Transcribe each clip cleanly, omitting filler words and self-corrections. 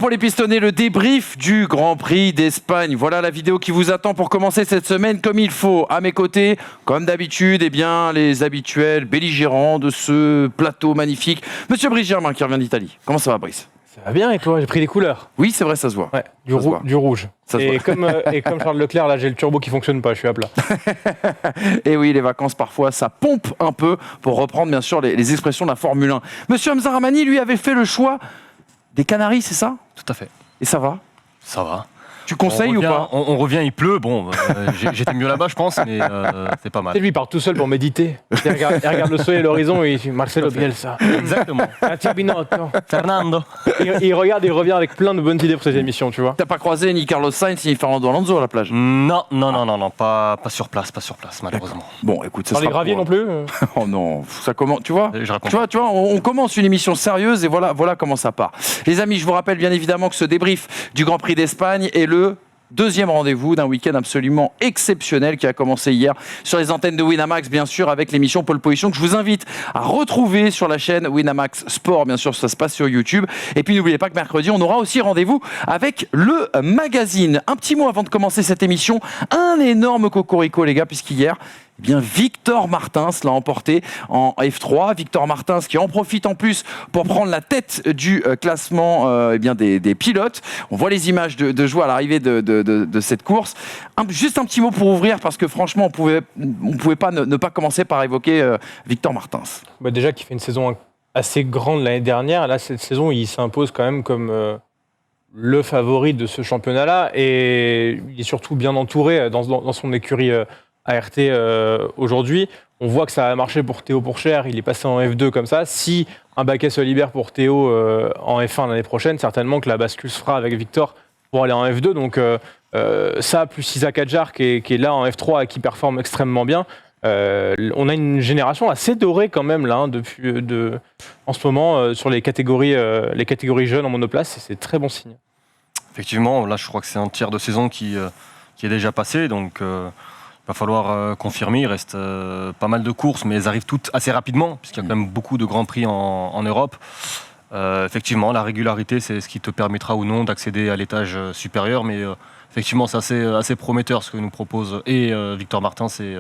pour les pistonnés, le débrief du Grand Prix d'Espagne. Voilà la vidéo qui vous attend pour commencer cette semaine comme il faut. À mes côtés, comme d'habitude, les habituels belligérants de ce plateau magnifique. Monsieur Brice Germain qui revient d'Italie. Comment ça va, Brice ? Ça va bien et toi ? J'ai pris des couleurs. Oui, c'est vrai, ça se voit. Ouais, du rouge. Et comme Charles Leclerc, là, j'ai le turbo qui fonctionne pas, je suis à plat. Et oui, les vacances, parfois, ça pompe un peu pour reprendre, bien sûr, les expressions de la Formule 1. Monsieur Hamza Ramani, lui, avait fait le choix des Canaries, c'est ça ? Tout à fait. Et ça va ? Ça va. Tu conseilles ou pas ? on revient, il pleut. Bon, j'étais mieux là-bas, je pense, mais c'est pas mal. Et lui, il part tout seul pour méditer. Il regarde le soleil et l'horizon et il dit Marcelo Bielsa. Exactement. Fernando. Il regarde et il revient avec plein de bonnes idées pour cette émission, tu vois. T'as pas croisé ni Carlos Sainz ni Fernando Alonso à la plage ? Non, pas sur place, malheureusement. Bon, écoute, ça Dans les graviers non plus Oh non, ça commence. Tu vois, on commence une émission sérieuse et voilà comment ça part. Les amis, je vous rappelle bien évidemment que ce débrief du Grand Prix d'Espagne est le deuxième rendez-vous d'un week-end absolument exceptionnel qui a commencé hier sur les antennes de Winamax, bien sûr, avec l'émission Pole Position que je vous invite à retrouver sur la chaîne Winamax Sport. Bien sûr, ça se passe sur YouTube. Et puis, n'oubliez pas que mercredi, on aura aussi rendez-vous avec le magazine. Un petit mot avant de commencer cette émission. Un énorme cocorico, les gars, puisqu'hier, Victor Martins l'a emporté en F3. Victor Martins qui en profite en plus pour prendre la tête du classement des pilotes. On voit les images de joie à l'arrivée de cette course. Juste un petit mot pour ouvrir parce que franchement, on pouvait pas ne pas commencer par évoquer Victor Martins. Déjà qu'il fait une saison assez grande l'année dernière. Là, cette saison, il s'impose quand même comme le favori de ce championnat-là. Et il est surtout bien entouré dans son écurie ART aujourd'hui. On voit que ça a marché pour Théo Pourchaire, il est passé en F2 comme ça. Si un baquet se libère pour Théo en F1 l'année prochaine, certainement que la bascule se fera avec Victor pour aller en F2. Donc ça, plus Isaac Adjar qui est là en F3 et qui performe extrêmement bien. On a une génération assez dorée quand même là, en ce moment sur les catégories jeunes en monoplace. C'est très bon signe. Effectivement, là je crois que c'est un tiers de saison qui est déjà passé, donc il va falloir confirmer. Il reste pas mal de courses, mais elles arrivent toutes assez rapidement, puisqu'il y a quand même beaucoup de grands prix en Europe. Effectivement, la régularité, c'est ce qui te permettra ou non d'accéder à l'étage supérieur, mais effectivement, c'est assez prometteur ce que nous propose Victor Martins et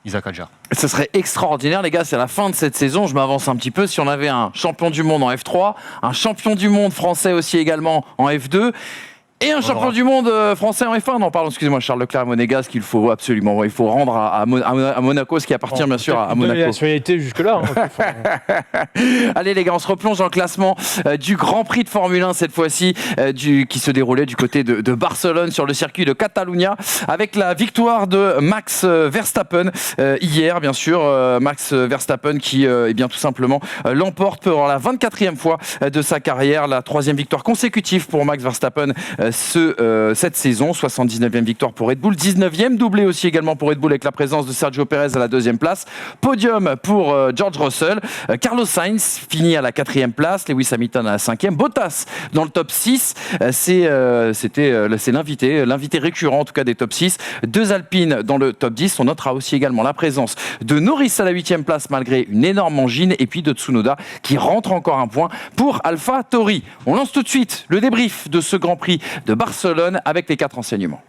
Isaac Adjar. Ce serait extraordinaire, les gars, c'est la fin de cette saison, je m'avance un petit peu, si on avait un champion du monde en F3, un champion du monde français aussi également en F2, et un champion du monde français en F1. Non, pardon, excusez-moi, Charles Leclerc à Monégasque, qu'il faut absolument, il faut rendre à Monaco, ce qui appartient bien sûr à Monaco. La nationalité jusque-là. Allez les gars, on se replonge dans le classement du Grand Prix de Formule 1 cette fois-ci, qui se déroulait du côté de Barcelone sur le circuit de Catalunya, avec la victoire de Max Verstappen hier, bien sûr. Max Verstappen qui, tout simplement, l'emporte pour la 24e fois de sa carrière, la 3e victoire consécutive pour Max Verstappen cette saison, 79e victoire pour Red Bull, 19e doublé aussi également pour Red Bull avec la présence de Sergio Pérez à la 2e place, podium pour George Russell, Carlos Sainz finit à la 4e place, Lewis Hamilton à la 5e, Bottas dans le top 6, c'est l'invité récurrent en tout cas des top 6, 2 Alpines dans le top 10, on notera aussi également la présence de Norris à la 8e place malgré une énorme angine, et puis de Tsunoda qui rentre encore un point pour AlphaTauri. On lance tout de suite le débrief de ce Grand Prix de Barcelone avec les 4 enseignements.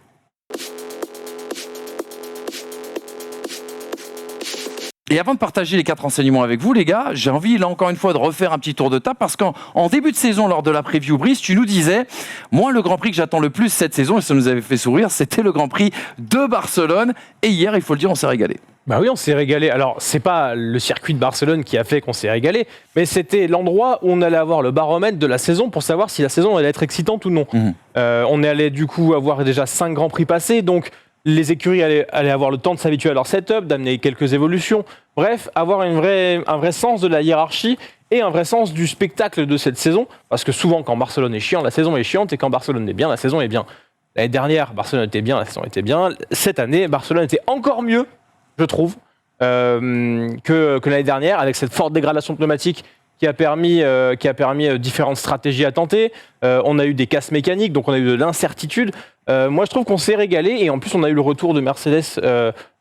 Et avant de partager les 4 enseignements avec vous, les gars, j'ai envie, là encore une fois, de refaire un petit tour de table parce qu'en début de saison, lors de la preview, Brice, tu nous disais, moi, le Grand Prix que j'attends le plus cette saison, et ça nous avait fait sourire, c'était le Grand Prix de Barcelone. Et hier, il faut le dire, on s'est régalé. Bah oui, on s'est régalé. Alors, c'est pas le circuit de Barcelone qui a fait qu'on s'est régalé, mais c'était l'endroit où on allait avoir le baromètre de la saison pour savoir si la saison allait être excitante ou non. On est allé du coup avoir déjà 5 grands prix passés, donc les écuries allaient avoir le temps de s'habituer à leur setup, d'amener quelques évolutions. Bref, avoir un vrai sens de la hiérarchie et un vrai sens du spectacle de cette saison, parce que souvent quand Barcelone est chiant, la saison est chiante, et quand Barcelone est bien, la saison est bien. L'année dernière, Barcelone était bien, la saison était bien. Cette année, Barcelone était encore mieux, je trouve, que l'année dernière, avec cette forte dégradation pneumatique qui a permis différentes stratégies à tenter. On a eu des casses mécaniques, donc on a eu de l'incertitude. Moi, je trouve qu'on s'est régalé, et en plus, on a eu le retour de Mercedes,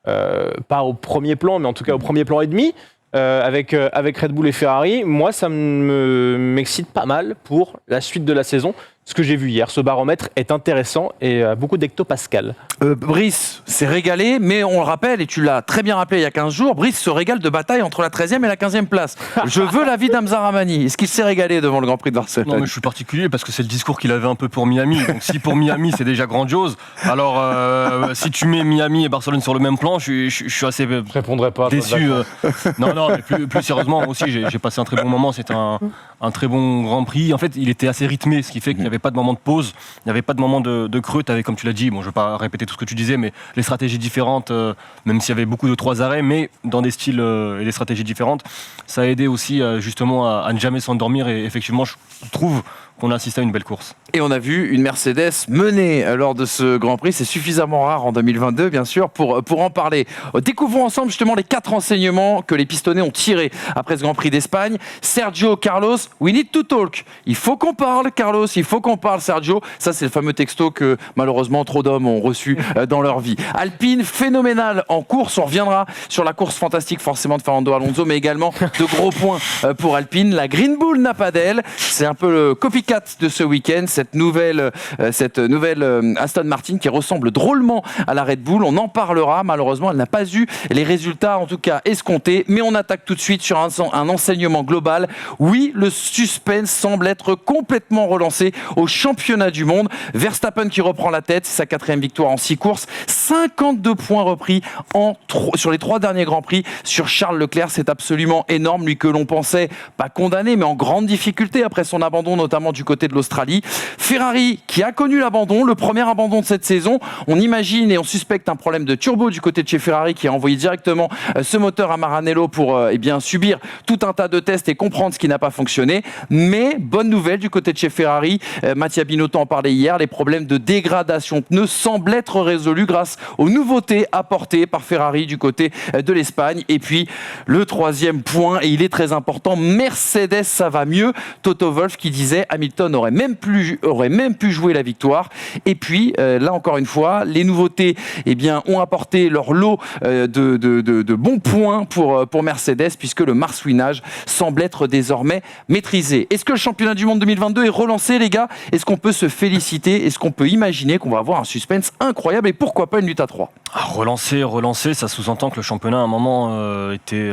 pas au premier plan, mais en tout cas au premier plan et demi, avec Red Bull et Ferrari. Moi, ça m'excite pas mal pour la suite de la saison, ce que j'ai vu hier. Ce baromètre est intéressant et beaucoup d'hectopascal. Brice s'est régalé, mais on le rappelle, et tu l'as très bien rappelé il y a 15 jours, Brice se régale de bataille entre la 13e et la 15e place. Je veux l'avis d'Hamza Ramani. Est-ce qu'il s'est régalé devant le Grand Prix de Barcelone? Non, mais je suis particulier parce que c'est le discours qu'il avait un peu pour Miami. Donc si pour Miami c'est déjà grandiose, alors si tu mets Miami et Barcelone sur le même plan, je suis assez Je répondrai pas. déçu. Non, mais plus sérieusement, moi aussi j'ai passé un très bon moment. C'était un très bon Grand Prix. En fait, il était assez rythmé, ce qui fait qu'il n'y avait pas de moment de pause, il n'y avait pas de moment de creux. Tu avais, comme tu l'as dit, bon, je ne vais pas répéter tout ce que tu disais, mais les stratégies différentes, même s'il y avait beaucoup de 3 arrêts, mais dans des styles et des stratégies différentes, ça a aidé aussi justement à ne jamais s'endormir. Et effectivement, je trouve qu'on a assisté à une belle course. Et on a vu une Mercedes mener lors de ce Grand Prix. C'est suffisamment rare en 2022, bien sûr, pour en parler. Découvrons ensemble justement les 4 enseignements que les pistonnés ont tirés après ce Grand Prix d'Espagne. Sergio, Carlos, we need to talk. Il faut qu'on parle, Carlos, il faut qu'on parle, Sergio. Ça, c'est le fameux texto que malheureusement trop d'hommes ont reçu dans leur vie. Alpine, phénoménal en course. On reviendra sur la course fantastique forcément de Fernando Alonso, mais également de gros points pour Alpine. La Green Bull n'a pas d'aile. C'est un peu le copycat de ce week-end, cette nouvelle Aston Martin qui ressemble drôlement à la Red Bull. On en parlera. Malheureusement, elle n'a pas eu les résultats, en tout cas escomptés. Mais on attaque tout de suite sur un enseignement global. Oui, le suspense semble être complètement relancé au championnat du monde. Verstappen qui reprend la tête, c'est sa 4e victoire en 6 courses. 52 points repris sur les 3 derniers Grands Prix sur Charles Leclerc. C'est absolument énorme. Lui que l'on pensait pas condamné, mais en grande difficulté après son abandon, notamment du côté de l'Australie. Ferrari qui a connu l'abandon, le premier abandon de cette saison. On imagine et on suspecte un problème de turbo du côté de chez Ferrari qui a envoyé directement ce moteur à Maranello pour subir tout un tas de tests et comprendre ce qui n'a pas fonctionné. Mais bonne nouvelle du côté de chez Ferrari, Mattia Binotto en parlait hier, les problèmes de dégradation ne semblent être résolus grâce aux nouveautés apportées par Ferrari du côté de l'Espagne. Et puis le 3e point, et il est très important, Mercedes ça va mieux. Toto Wolff qui disait Hamilton aurait même pu jouer la victoire. Et puis, là encore une fois, les nouveautés ont apporté leur lot de bons points pour Mercedes, puisque le marsouinage semble être désormais maîtrisé. Est-ce que le championnat du monde 2022 est relancé, les gars? Est-ce qu'on peut se féliciter? Est-ce qu'on peut imaginer qu'on va avoir un suspense incroyable et pourquoi pas une lutte à 3? Relancer, ça sous-entend que le championnat à un moment était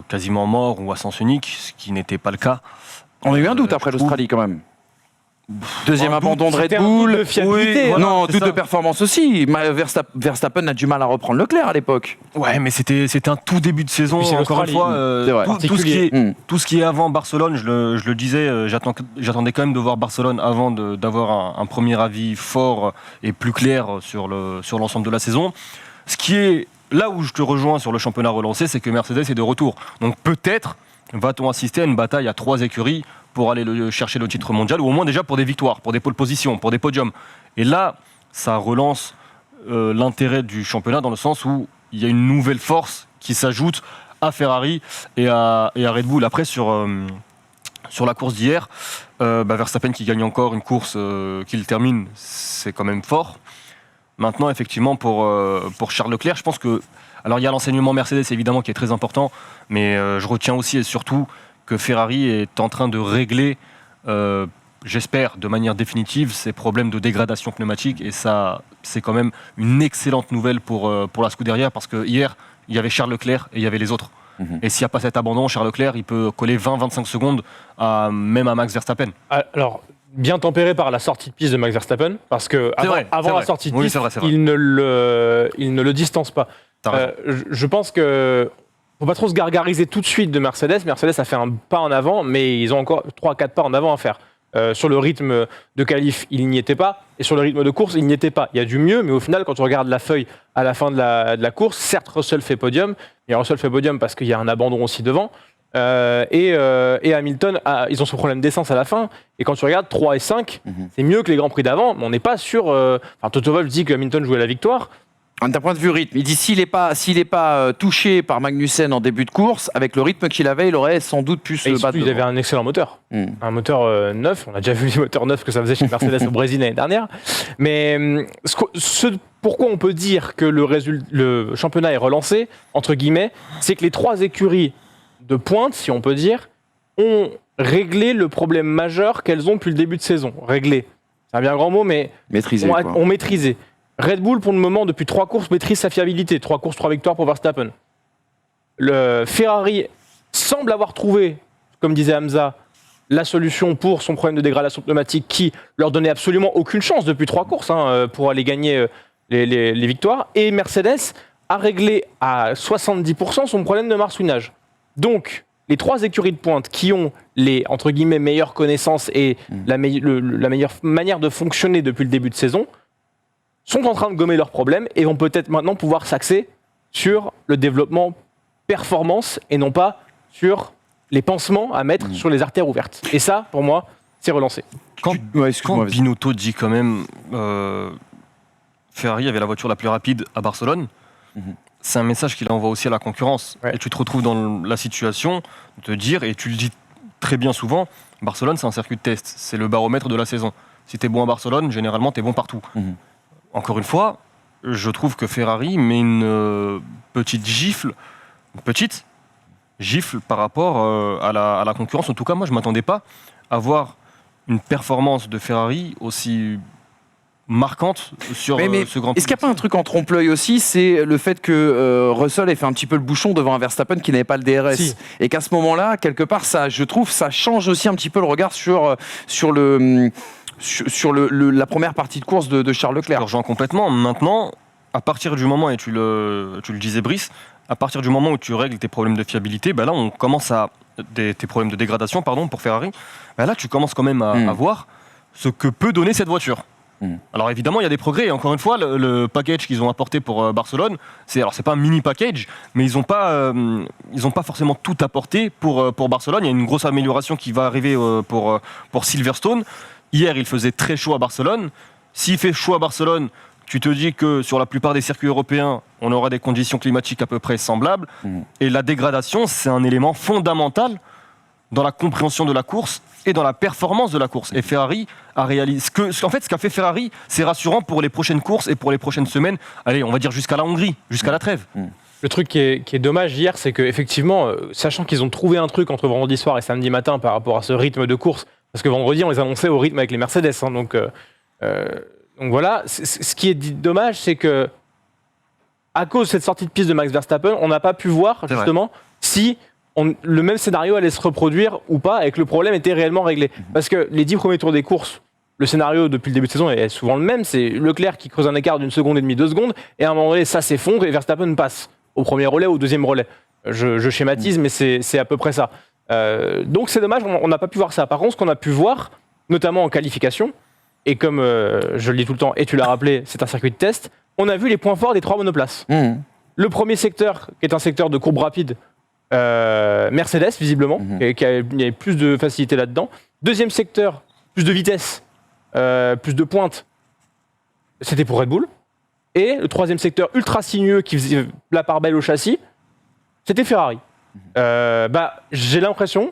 quasiment mort ou à sens unique, ce qui n'était pas le cas. On a eu un doute après l'Australie quand même. Deuxième abandon de Red C'était Bull. Un doute de fiabilité, doute de performance aussi. Verstappen a du mal à reprendre Leclerc à l'époque. Ouais, mais c'était un tout début de saison. Encore une fois, tout ce qui est avant Barcelone, je le disais, j'attendais quand même de voir Barcelone avant d'avoir un premier avis fort et plus clair sur l'ensemble de la saison. Ce qui est là où je te rejoins sur le championnat relancé, c'est que Mercedes est de retour. Donc peut-être va-t-on assister à une bataille à 3 écuries pour aller chercher le titre mondial, ou au moins déjà pour des victoires, pour des pole positions, pour des podiums. Et là, ça relance l'intérêt du championnat dans le sens où il y a une nouvelle force qui s'ajoute à Ferrari et à Red Bull. Après, sur la course d'hier, Verstappen qui gagne encore une course qu'il termine, c'est quand même fort. Maintenant, effectivement, pour Charles Leclerc, je pense que... Alors, il y a l'enseignement Mercedes, évidemment, qui est très important, mais je retiens aussi et surtout que Ferrari est en train de régler, j'espère, de manière définitive, ces problèmes de dégradation pneumatique. Et ça, c'est quand même une excellente nouvelle pour la Scuderia, parce que hier, il y avait Charles Leclerc et il y avait les autres. Et s'il n'y a pas cet abandon, Charles Leclerc, il peut coller 20-25 secondes même à Max Verstappen. Alors, bien tempéré par la sortie de piste de Max Verstappen, parce que avant la sortie de piste, il ne le distance pas. Je pense que faut pas trop se gargariser tout de suite de Mercedes. Mercedes a fait un pas en avant, mais ils ont encore 3-4 pas en avant à faire. Sur le rythme de qualif, il n'y était pas. Et sur le rythme de course, il n'y était pas. Il y a du mieux, mais au final, quand on regarde la feuille à la fin de la course, certes, Russell fait podium. Et Russell fait podium parce qu'il y a un abandon aussi devant. Et Hamilton, ils ont ce problème d'essence à la fin. Et quand tu regardes 3 et 5, c'est mieux que les Grands Prix d'avant. Mais on n'est pas sûr... Toto Wolff dit que Hamilton jouait la victoire. D'un point de vue rythme, il dit s'il n'est pas touché par Magnussen en début de course, avec le rythme qu'il avait, il aurait sans doute pu se battre. Il avait un excellent moteur. Un moteur neuf. On a déjà vu les moteurs neufs que ça faisait chez Mercedes au Brésil l'année dernière. Mais pourquoi on peut dire que le championnat est relancé, entre guillemets, c'est que les 3 écuries de pointe, si on peut dire, ont réglé le problème majeur qu'elles ont depuis le début de saison. Réglé. c'est un bien grand mot, mais on maîtrisait. Red Bull, pour le moment, depuis 3 courses, maîtrise sa fiabilité. 3 courses, 3 victoires pour Verstappen. Le Ferrari semble avoir trouvé, comme disait Hamza, la solution pour son problème de dégradation pneumatique qui leur donnait absolument aucune chance depuis 3 courses pour aller gagner les victoires. Et Mercedes a réglé à 70% son problème de marsouinage. Donc, les 3 écuries de pointe qui ont les, entre guillemets, meilleures connaissances et la meilleure manière de fonctionner depuis le début de saison sont en train de gommer leurs problèmes et vont peut-être maintenant pouvoir s'axer sur le développement performance et non pas sur les pansements à mettre sur les artères ouvertes. Et ça, pour moi, c'est relancé. Quand Binotto dit quand même Ferrari avait la voiture la plus rapide à Barcelone, c'est un message qu'il envoie aussi à la concurrence. Ouais. Et tu te retrouves dans la situation de te dire, et tu le dis très bien souvent, Barcelone c'est un circuit de test, c'est le baromètre de la saison. Si tu es bon à Barcelone, généralement tu es bon partout. Encore une fois, je trouve que Ferrari met une petite gifle par rapport à la concurrence. En tout cas, moi je ne m'attendais pas à voir une performance de Ferrari aussi marquante sur ce Grand Prix. Est-ce qu'il n'y a pas un truc en trompe-l'œil aussi, c'est le fait que Russell ait fait un petit peu le bouchon devant un Verstappen qui n'avait pas le DRS, et qu'à ce moment-là, quelque part, ça, je trouve, ça change aussi un petit peu le regard sur la première partie de course de Charles Leclerc. Je rejoins complètement. Maintenant, à partir du moment, et tu le disais Brice, à partir du moment où tu règles tes problèmes de fiabilité, là on commence à tes problèmes de dégradation pour Ferrari, là tu commences quand même à voir ce que peut donner cette voiture. Alors évidemment il y a des progrès, et encore une fois le package qu'ils ont apporté pour Barcelone, c'est pas un mini package, mais ils ont pas forcément tout apporté pour Barcelone. Il y a une grosse amélioration qui va arriver pour Silverstone. Hier il faisait très chaud à Barcelone. S'il fait chaud à Barcelone, tu te dis que sur la plupart des circuits européens, on aura des conditions climatiques à peu près semblables. Et la dégradation, c'est un élément fondamental dans la compréhension de la course et dans la performance de la course. Et Ferrari a réalisé... ce qu'a fait Ferrari, c'est rassurant pour les prochaines courses et pour les prochaines semaines. Allez, on va dire jusqu'à la Hongrie, jusqu'à la trêve. Le truc qui est dommage hier, c'est qu'effectivement, sachant qu'ils ont trouvé un truc entre vendredi soir et samedi matin par rapport à ce rythme de course, parce que vendredi, on les annonçait au rythme avec les Mercedes, donc voilà, ce qui est dommage, c'est que à cause de cette sortie de piste de Max Verstappen, on n'a pas pu voir justement si le même scénario allait se reproduire ou pas, et que le problème était réellement réglé. Parce que les 10 premiers tours des courses, le scénario depuis le début de saison est souvent le même, c'est Leclerc qui creuse un écart d'1 seconde et demie, 2 secondes, et à un moment donné ça s'effondre et Verstappen passe au premier relais ou au deuxième relais. Je schématise, mais c'est à peu près ça. Donc c'est dommage, on n'a pas pu voir ça. Par contre, ce qu'on a pu voir, notamment en qualification, et comme je le dis tout le temps, et tu l'as rappelé, c'est un circuit de test, on a vu les points forts des 3 monoplaces. Le premier secteur, qui est un secteur de courbe rapide, Mercedes, visiblement, il y avait plus de facilité là-dedans. Deuxième secteur, plus de vitesse, plus de pointe, c'était pour Red Bull. Et le troisième secteur, ultra sinueux, qui faisait la part belle au châssis, c'était Ferrari. J'ai l'impression...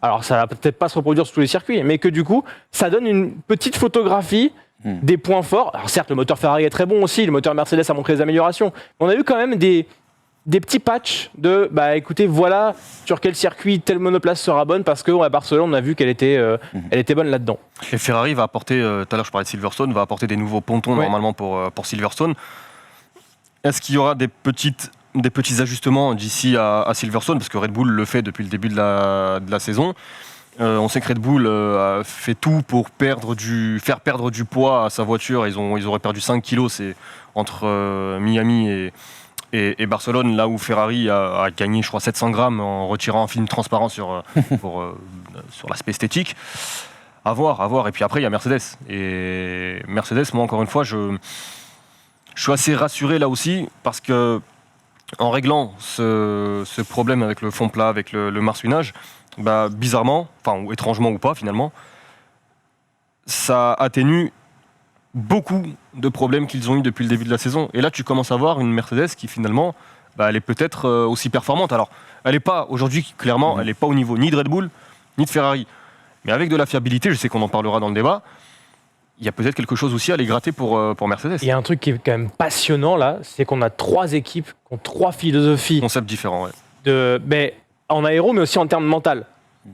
Alors, ça va peut-être pas se reproduire sur tous les circuits, mais que du coup, ça donne une petite photographie des points forts. Alors certes, le moteur Ferrari est très bon aussi, le moteur Mercedes a montré des améliorations. Mais on a eu quand même des petits patchs de, écoutez, voilà sur quel circuit telle monoplace sera bonne, parce qu'à Barcelone, on a vu qu'elle était bonne là-dedans. Et Ferrari va apporter, tout à l'heure je parlais de Silverstone, va apporter des nouveaux pontons normalement pour Silverstone. Est-ce qu'il y aura des petits ajustements d'ici à Silverstone, parce que Red Bull le fait depuis le début de la saison. On sait que Red Bull fait tout pour faire perdre du poids à sa voiture. Ils auraient perdu 5 kilos, c'est entre Miami et Barcelone, là où Ferrari a gagné, je crois, 700 grammes en retirant un film transparent sur l'aspect esthétique. À voir. Et puis après, il y a Mercedes. Et Mercedes, moi, encore une fois, je suis assez rassuré là aussi, parce que en réglant ce problème avec le fond plat, avec le marsouinage, bizarrement, ou étrangement ou pas finalement, ça atténue beaucoup de problèmes qu'ils ont eu depuis le début de la saison. Et là, tu commences à voir une Mercedes qui finalement, elle est peut-être aussi performante. Alors, elle n'est pas, aujourd'hui, clairement, elle n'est pas au niveau ni de Red Bull, ni de Ferrari. Mais avec de la fiabilité, je sais qu'on en parlera dans le débat, il y a peut-être quelque chose aussi à les gratter pour Mercedes. Il y a un truc qui est quand même passionnant là, c'est qu'on a 3 équipes qui ont 3 philosophies. Concepts différents, en aéro, mais aussi en termes mental.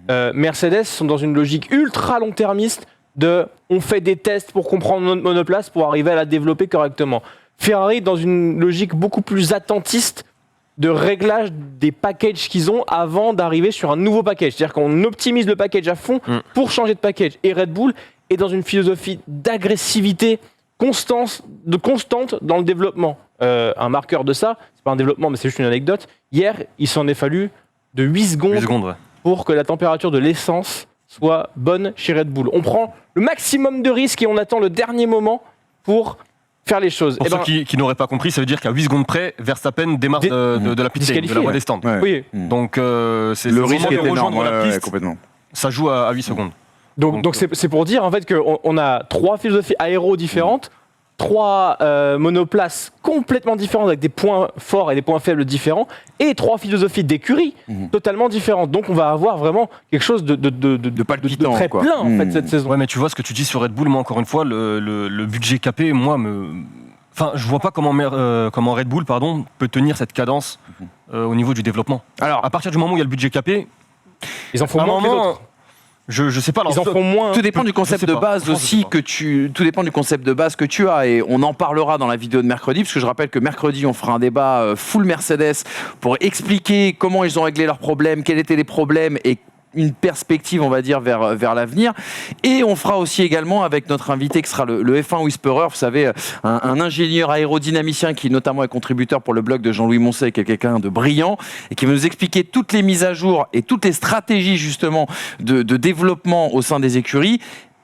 Mercedes sont dans une logique ultra long-termiste on fait des tests pour comprendre notre monoplace pour arriver à la développer correctement. Ferrari, dans une logique beaucoup plus attentiste de réglage des packages qu'ils ont avant d'arriver sur un nouveau package. C'est-à-dire qu'on optimise le package à fond pour changer de package. Et Red Bull est dans une philosophie d'agressivité constante dans le développement. Un marqueur de ça, c'est pas un développement, mais c'est juste une anecdote. Hier, il s'en est fallu de 8 secondes pour que la température de l'essence soit bonne chez Red Bull. On prend le maximum de risques et on attend le dernier moment pour faire les choses. Pour ceux qui n'auraient pas compris, ça veut dire qu'à 8 secondes près, Verstappen démarre de la pit lane, de la voie des stands. Ouais. Oui. Donc c'est le risque est de rejoindre énorme, la piste, complètement. ça joue à 8 secondes. Donc c'est pour dire en fait qu'on a 3 philosophies aéro différentes, 3 monoplaces complètement différentes avec des points forts et des points faibles différents, et 3 philosophies d'écurie totalement différentes. Donc on va avoir vraiment quelque chose de palpitant, très quoi. plein en fait cette saison. Ouais, mais tu vois ce que tu dis sur Red Bull, moi encore une fois, le budget capé, Enfin, je vois pas comment Red Bull peut tenir cette cadence au niveau du développement. Alors, à partir du moment où il y a le budget capé, ils en font moins que les autres. Je sais pas. Ils en font moins. Tout dépend du concept de base aussi tout dépend du concept de base que tu as, et on en parlera dans la vidéo de mercredi, parce que je rappelle que mercredi on fera un débat full Mercedes pour expliquer comment ils ont réglé leurs problèmes, quels étaient les problèmes et une perspective, on va dire, vers l'avenir. Et on fera aussi également avec notre invité qui sera le F1 Whisperer, vous savez, un ingénieur aérodynamicien qui notamment est contributeur pour le blog de Jean-Louis Moncey, qui est quelqu'un de brillant et qui va nous expliquer toutes les mises à jour et toutes les stratégies justement de développement au sein des écuries.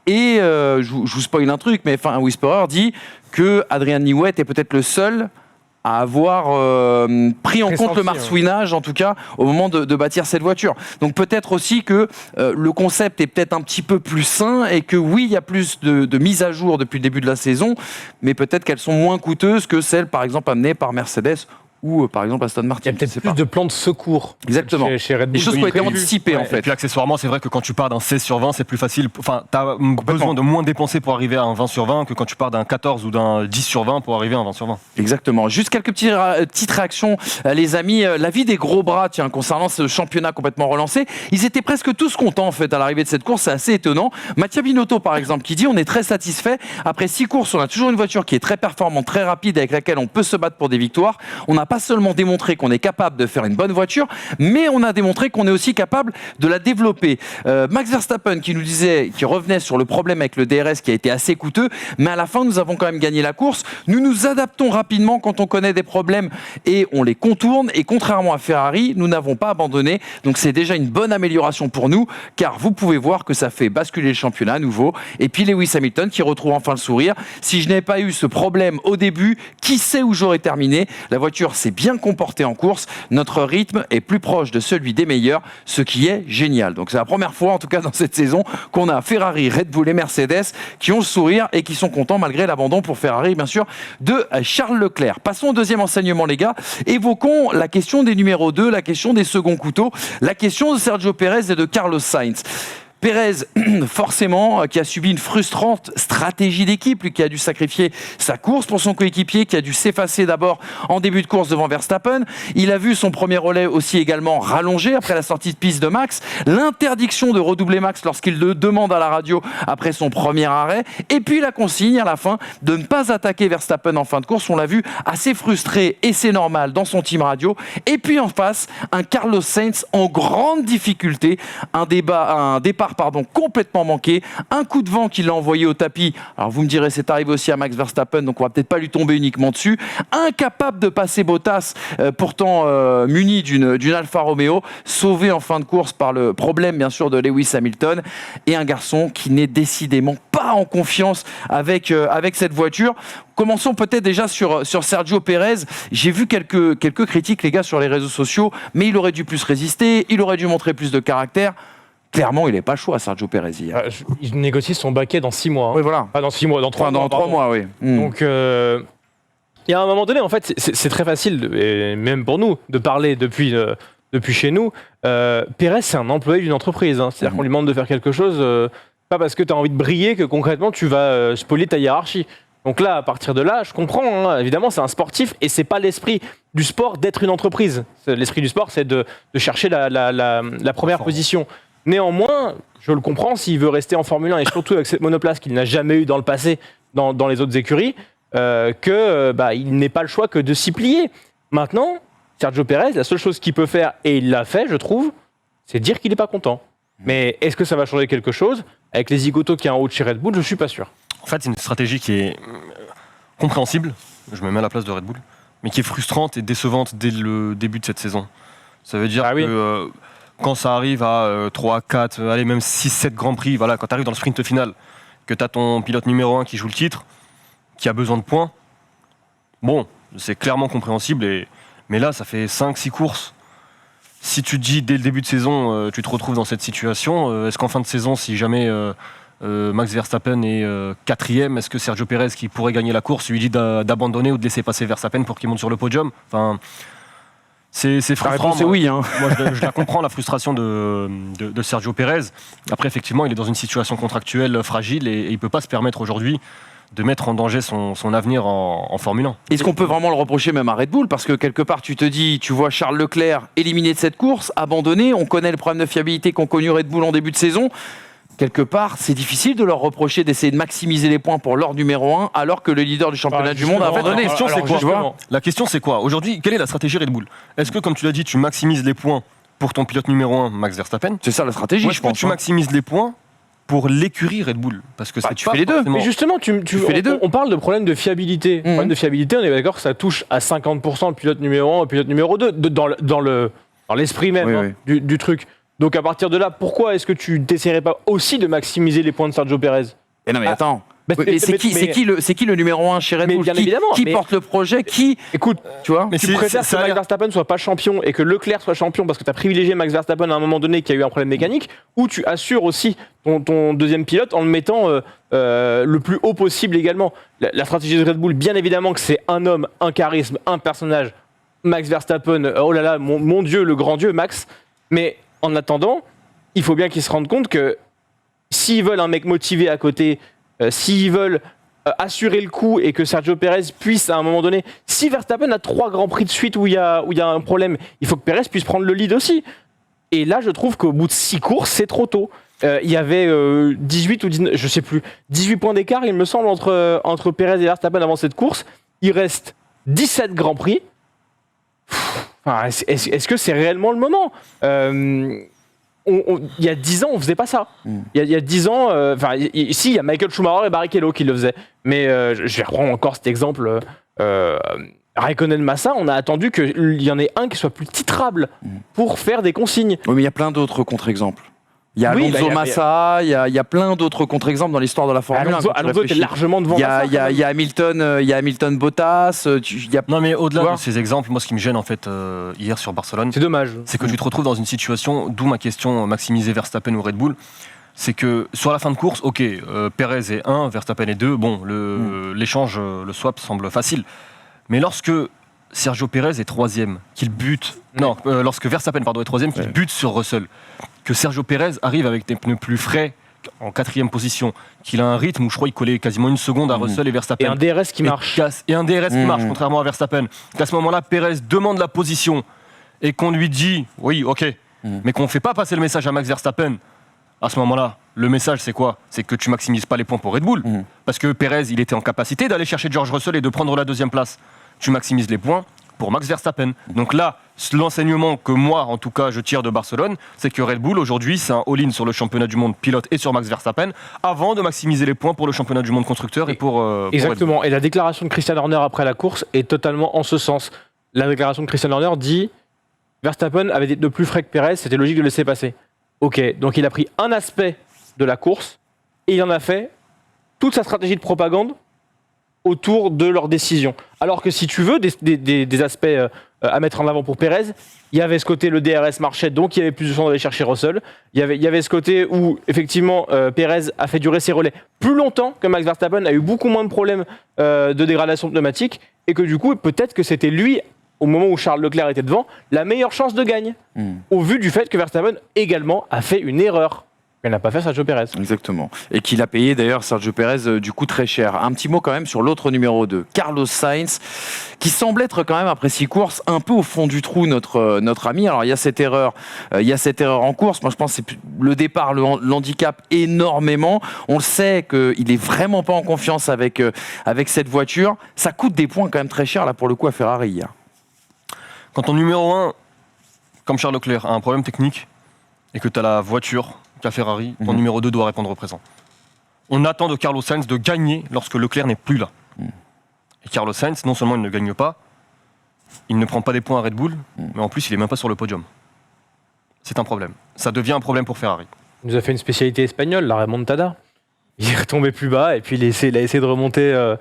Et je vous spoil un truc, mais F1 Whisperer dit que Adrian Newey est peut-être le seul à avoir pris en compte le marsouinage, en tout cas, au moment de bâtir cette voiture. Donc peut-être aussi que le concept est peut-être un petit peu plus sain et que oui, il y a plus de mises à jour depuis le début de la saison, mais peut-être qu'elles sont moins coûteuses que celles, par exemple, amenées par Mercedes ou par exemple Aston Martin. Il y a peut-être plus de plans de secours. Exactement. Chez Red Bull. Des choses qui ont été anticipées en fait. Et puis accessoirement, c'est vrai que quand tu pars d'un 16 sur 20, c'est plus facile. Enfin, tu as besoin de moins dépenser pour arriver à un 20 sur 20 que quand tu pars d'un 14 ou d'un 10 sur 20 pour arriver à un 20 sur 20. Exactement. Juste quelques petites réactions, les amis. L'avis des gros bras, tiens, concernant ce championnat complètement relancé, ils étaient presque tous contents en fait à l'arrivée de cette course. C'est assez étonnant. Mattia Binotto, par exemple, qui dit: on est très satisfait. Après 6 courses, on a toujours une voiture qui est très performante, très rapide, avec laquelle on peut se battre pour des victoires. On n'a pas seulement démontré qu'on est capable de faire une bonne voiture, mais on a démontré qu'on est aussi capable de la développer. Max Verstappen qui nous disait, qui revenait sur le problème avec le DRS qui a été assez coûteux, mais à la fin nous avons quand même gagné la course. Nous nous adaptons rapidement quand on connaît des problèmes et on les contourne, et contrairement à Ferrari, nous n'avons pas abandonné, donc c'est déjà une bonne amélioration pour nous, car vous pouvez voir que ça fait basculer le championnat à nouveau. Et puis Lewis Hamilton qui retrouve enfin le sourire. Si je n'avais pas eu ce problème au début, qui sait où j'aurais terminé? La voiture s'est bien comportée en course, notre rythme est plus proche de celui des meilleurs, ce qui est génial. Donc c'est la première fois en tout cas dans cette saison qu'on a Ferrari, Red Bull et Mercedes qui ont le sourire et qui sont contents malgré l'abandon pour Ferrari bien sûr de Charles Leclerc. Passons au deuxième enseignement les gars, évoquons la question des numéros 2, la question des seconds couteaux, la question de Sergio Pérez et de Carlos Sainz. Pérez, forcément, qui a subi une frustrante stratégie d'équipe, lui qui a dû sacrifier sa course pour son coéquipier, qui a dû s'effacer d'abord en début de course devant Verstappen. Il a vu son premier relais aussi également rallongé après la sortie de piste de Max, l'interdiction de redoubler Max lorsqu'il le demande à la radio après son premier arrêt, et puis la consigne à la fin de ne pas attaquer Verstappen en fin de course. On l'a vu assez frustré, et c'est normal, dans son team radio. Et puis en face, un Carlos Sainz en grande difficulté, un départ complètement manqué, un coup de vent qui l'a envoyé au tapis. Alors vous me direz, c'est arrivé aussi à Max Verstappen, donc on va peut-être pas lui tomber uniquement dessus. Incapable de passer Bottas, pourtant muni d'une Alfa Romeo, sauvé en fin de course par le problème bien sûr de Lewis Hamilton, et un garçon qui n'est décidément pas en confiance avec cette voiture. Commençons peut-être déjà sur Sergio Pérez. J'ai vu quelques critiques les gars sur les réseaux sociaux, mais il aurait dû plus résister, il aurait dû montrer plus de caractère. Clairement, il n'est pas chaud à Sergio Pérez hier. Il négocie son baquet dans 6 mois. Hein. Oui, voilà. Pas dans 6 mois, dans 3 mois. Dans 3 mois, oui. Donc, il y a un moment donné, en fait, c'est très facile, et même pour nous, de parler depuis chez nous. Pérez, c'est un employé d'une entreprise. Hein. C'est-à-dire qu'on lui demande de faire quelque chose, pas parce que tu as envie de briller que concrètement, tu vas spolier ta hiérarchie. Donc là, à partir de là, je comprends. Hein. Évidemment, c'est un sportif et c'est pas l'esprit du sport d'être une entreprise. L'esprit du sport, c'est de chercher la première position. Néanmoins, je le comprends, s'il veut rester en Formule 1 et surtout avec cette monoplace qu'il n'a jamais eu dans le passé dans les autres écuries, il n'est pas le choix que de s'y plier. Maintenant, Sergio Pérez, la seule chose qu'il peut faire, et il l'a fait, je trouve, c'est dire qu'il n'est pas content. Mais est-ce que ça va changer quelque chose avec les zigotos qu'il y a en haut de chez Red Bull? Je ne suis pas sûr. En fait, c'est une stratégie qui est compréhensible, je me mets à la place de Red Bull, mais qui est frustrante et décevante dès le début de cette saison. Ça veut dire que quand ça arrive à 3, 4, allez, même 6, 7 Grands Prix, voilà, quand tu arrives dans le sprint final, que tu as ton pilote numéro 1 qui joue le titre, qui a besoin de points, bon, c'est clairement compréhensible, mais là, ça fait 5, 6 courses. Si tu te dis dès le début de saison, tu te retrouves dans cette situation, est-ce qu'en fin de saison, si jamais Max Verstappen est 4e, est-ce que Sergio Pérez, qui pourrait gagner la course, lui dit d'abandonner ou de laisser passer Verstappen pour qu'il monte sur le podium? Enfin, c'est frustrant. La réponse est oui. Moi, je la comprends, la frustration de Sergio Pérez. Après, effectivement, il est dans une situation contractuelle fragile et il ne peut pas se permettre aujourd'hui de mettre en danger son avenir en Formule 1. Est-ce qu'on peut vraiment le reprocher même à Red Bull? Parce que quelque part, tu te dis, tu vois Charles Leclerc éliminé de cette course, abandonné, on connaît le problème de fiabilité qu'ont connu Red Bull en début de saison. Quelque part, c'est difficile de leur reprocher d'essayer de maximiser les points pour leur numéro 1, alors que le leader du championnat du monde a abandonné. La question, c'est quoi? Aujourd'hui, quelle est la stratégie Red Bull? Est-ce que, comme tu l'as dit, tu maximises les points pour ton pilote numéro 1, Max Verstappen? C'est ça la stratégie, je pense. Est-ce que tu maximises les points pour l'écurie Red Bull? Parce que tu fais les deux. Mais justement, tu fais les deux. On parle de problème de fiabilité. Problème de fiabilité, on est d'accord que ça touche à 50% le pilote numéro 1 et le pilote numéro 2, dans l'esprit même du truc. Donc à partir de là, pourquoi est-ce que tu n'essaierais pas aussi de maximiser les points de Sergio Pérez? Non mais attends. C'est qui le numéro 1 chez Red Bull? Qui porte le projet? Écoute, tu vois, tu préfères que Max Verstappen soit pas champion et que Leclerc soit champion parce que tu as privilégié Max Verstappen à un moment donné qui a eu un problème mécanique, ou tu assures aussi ton deuxième pilote en le mettant le plus haut possible également? La stratégie de Red Bull, bien évidemment que c'est un homme, un charisme, un personnage, Max Verstappen, oh là là, mon Dieu, le grand Dieu, Max. Mais en attendant, il faut bien qu'ils se rendent compte que s'ils veulent un mec motivé à côté, s'ils veulent assurer le coup et que Sergio Pérez puisse à un moment donné, si Verstappen a 3 grands prix de suite où il y a un problème, il faut que Pérez puisse prendre le lead aussi. Et là, je trouve qu'au bout de 6 courses, c'est trop tôt. Il y avait 18 ou 19, je sais plus, 18 points d'écart, il me semble, entre Pérez et Verstappen avant cette course. Il reste 17 grands prix. Enfin, est-ce que c'est réellement le moment? Il y a 10 ans, on faisait pas ça. Il y a 10 ans, il y a Michael Schumacher et Barrichello qui le faisaient. Mais je vais reprendre encore cet exemple. Raikkonen-Massa, on a attendu qu'il y en ait un qui soit plus titrable pour faire des consignes. Oui, mais il y a plein d'autres contre-exemples. Il y a Alonso Massa, il y a plein d'autres contre-exemples dans l'histoire de la Formule 1. Alonso était largement devant Massa. Il y a Hamilton Bottas. Non, mais au-delà de ces exemples, moi, ce qui me gêne en fait hier sur Barcelone, c'est dommage. C'est que tu te retrouves dans une situation, d'où ma question, maximiser Verstappen ou Red Bull. C'est que sur la fin de course, ok, Pérez est 1, Verstappen est 2. Bon, l'échange, le swap semble facile. Mais lorsque Sergio Pérez est 3e, qu'il bute. Non, lorsque Verstappen est 3e, qu'il bute sur Russell, que Sergio Pérez arrive avec des pneus plus frais en 4e position, qu'il a un rythme où je crois qu'il collait quasiment 1 seconde à Russell et Verstappen. Et un DRS qui marche. Contrairement à Verstappen. Qu'à ce moment-là, Pérez demande la position et qu'on lui dit, oui, ok, mais qu'on ne fait pas passer le message à Max Verstappen. À ce moment-là, le message, c'est quoi? C'est que tu maximises pas les points pour Red Bull. Parce que Pérez, il était en capacité d'aller chercher George Russell et de prendre la 2e place. Tu maximises les points pour Max Verstappen. Donc là, l'enseignement que moi, en tout cas, je tire de Barcelone, c'est que Red Bull, aujourd'hui, c'est un all-in sur le championnat du monde pilote et sur Max Verstappen, avant de maximiser les points pour le championnat du monde constructeur et pour exactement. Et la déclaration de Christian Horner après la course est totalement en ce sens. La déclaration de Christian Horner dit Verstappen avait des pneus plus frais que Pérez, c'était logique de le laisser passer. Ok, donc il a pris un aspect de la course et il en a fait toute sa stratégie de propagande autour de leur décision. Alors que si tu veux des aspects à mettre en avant pour Pérez, il y avait ce côté, le DRS marchait, donc il y avait plus de chance d'aller chercher Russell. Il y avait ce côté où, effectivement, Pérez a fait durer ses relais plus longtemps que Max Verstappen, a eu beaucoup moins de problèmes de dégradation pneumatique, et que du coup, peut-être que c'était lui, au moment où Charles Leclerc était devant, la meilleure chance de gagne, au vu du fait que Verstappen également a fait une erreur. Elle n'a pas fait Sergio Pérez. Exactement. Et qu'il a payé d'ailleurs Sergio Pérez du coup très cher. Un petit mot quand même sur l'autre numéro 2, Carlos Sainz, qui semble être quand même après 6 courses un peu au fond du trou notre ami. Alors il y a cette erreur en course. Moi je pense que c'est le départ l'handicap énormément. On le sait qu'il est vraiment pas en confiance avec cette voiture. Ça coûte des points quand même très cher là pour le coup à Ferrari. Quand ton numéro 1, comme Charles Leclerc, a un problème technique et que tu as la voiture qu'a Ferrari, ton numéro 2 doit répondre présent. On attend de Carlos Sainz de gagner lorsque Leclerc n'est plus là. Et Carlos Sainz, non seulement il ne gagne pas, il ne prend pas des points à Red Bull, mais en plus il n'est même pas sur le podium. C'est un problème. Ça devient un problème pour Ferrari. Il nous a fait une spécialité espagnole, la remontada. Il est retombé plus bas et puis il a essayé de remonter.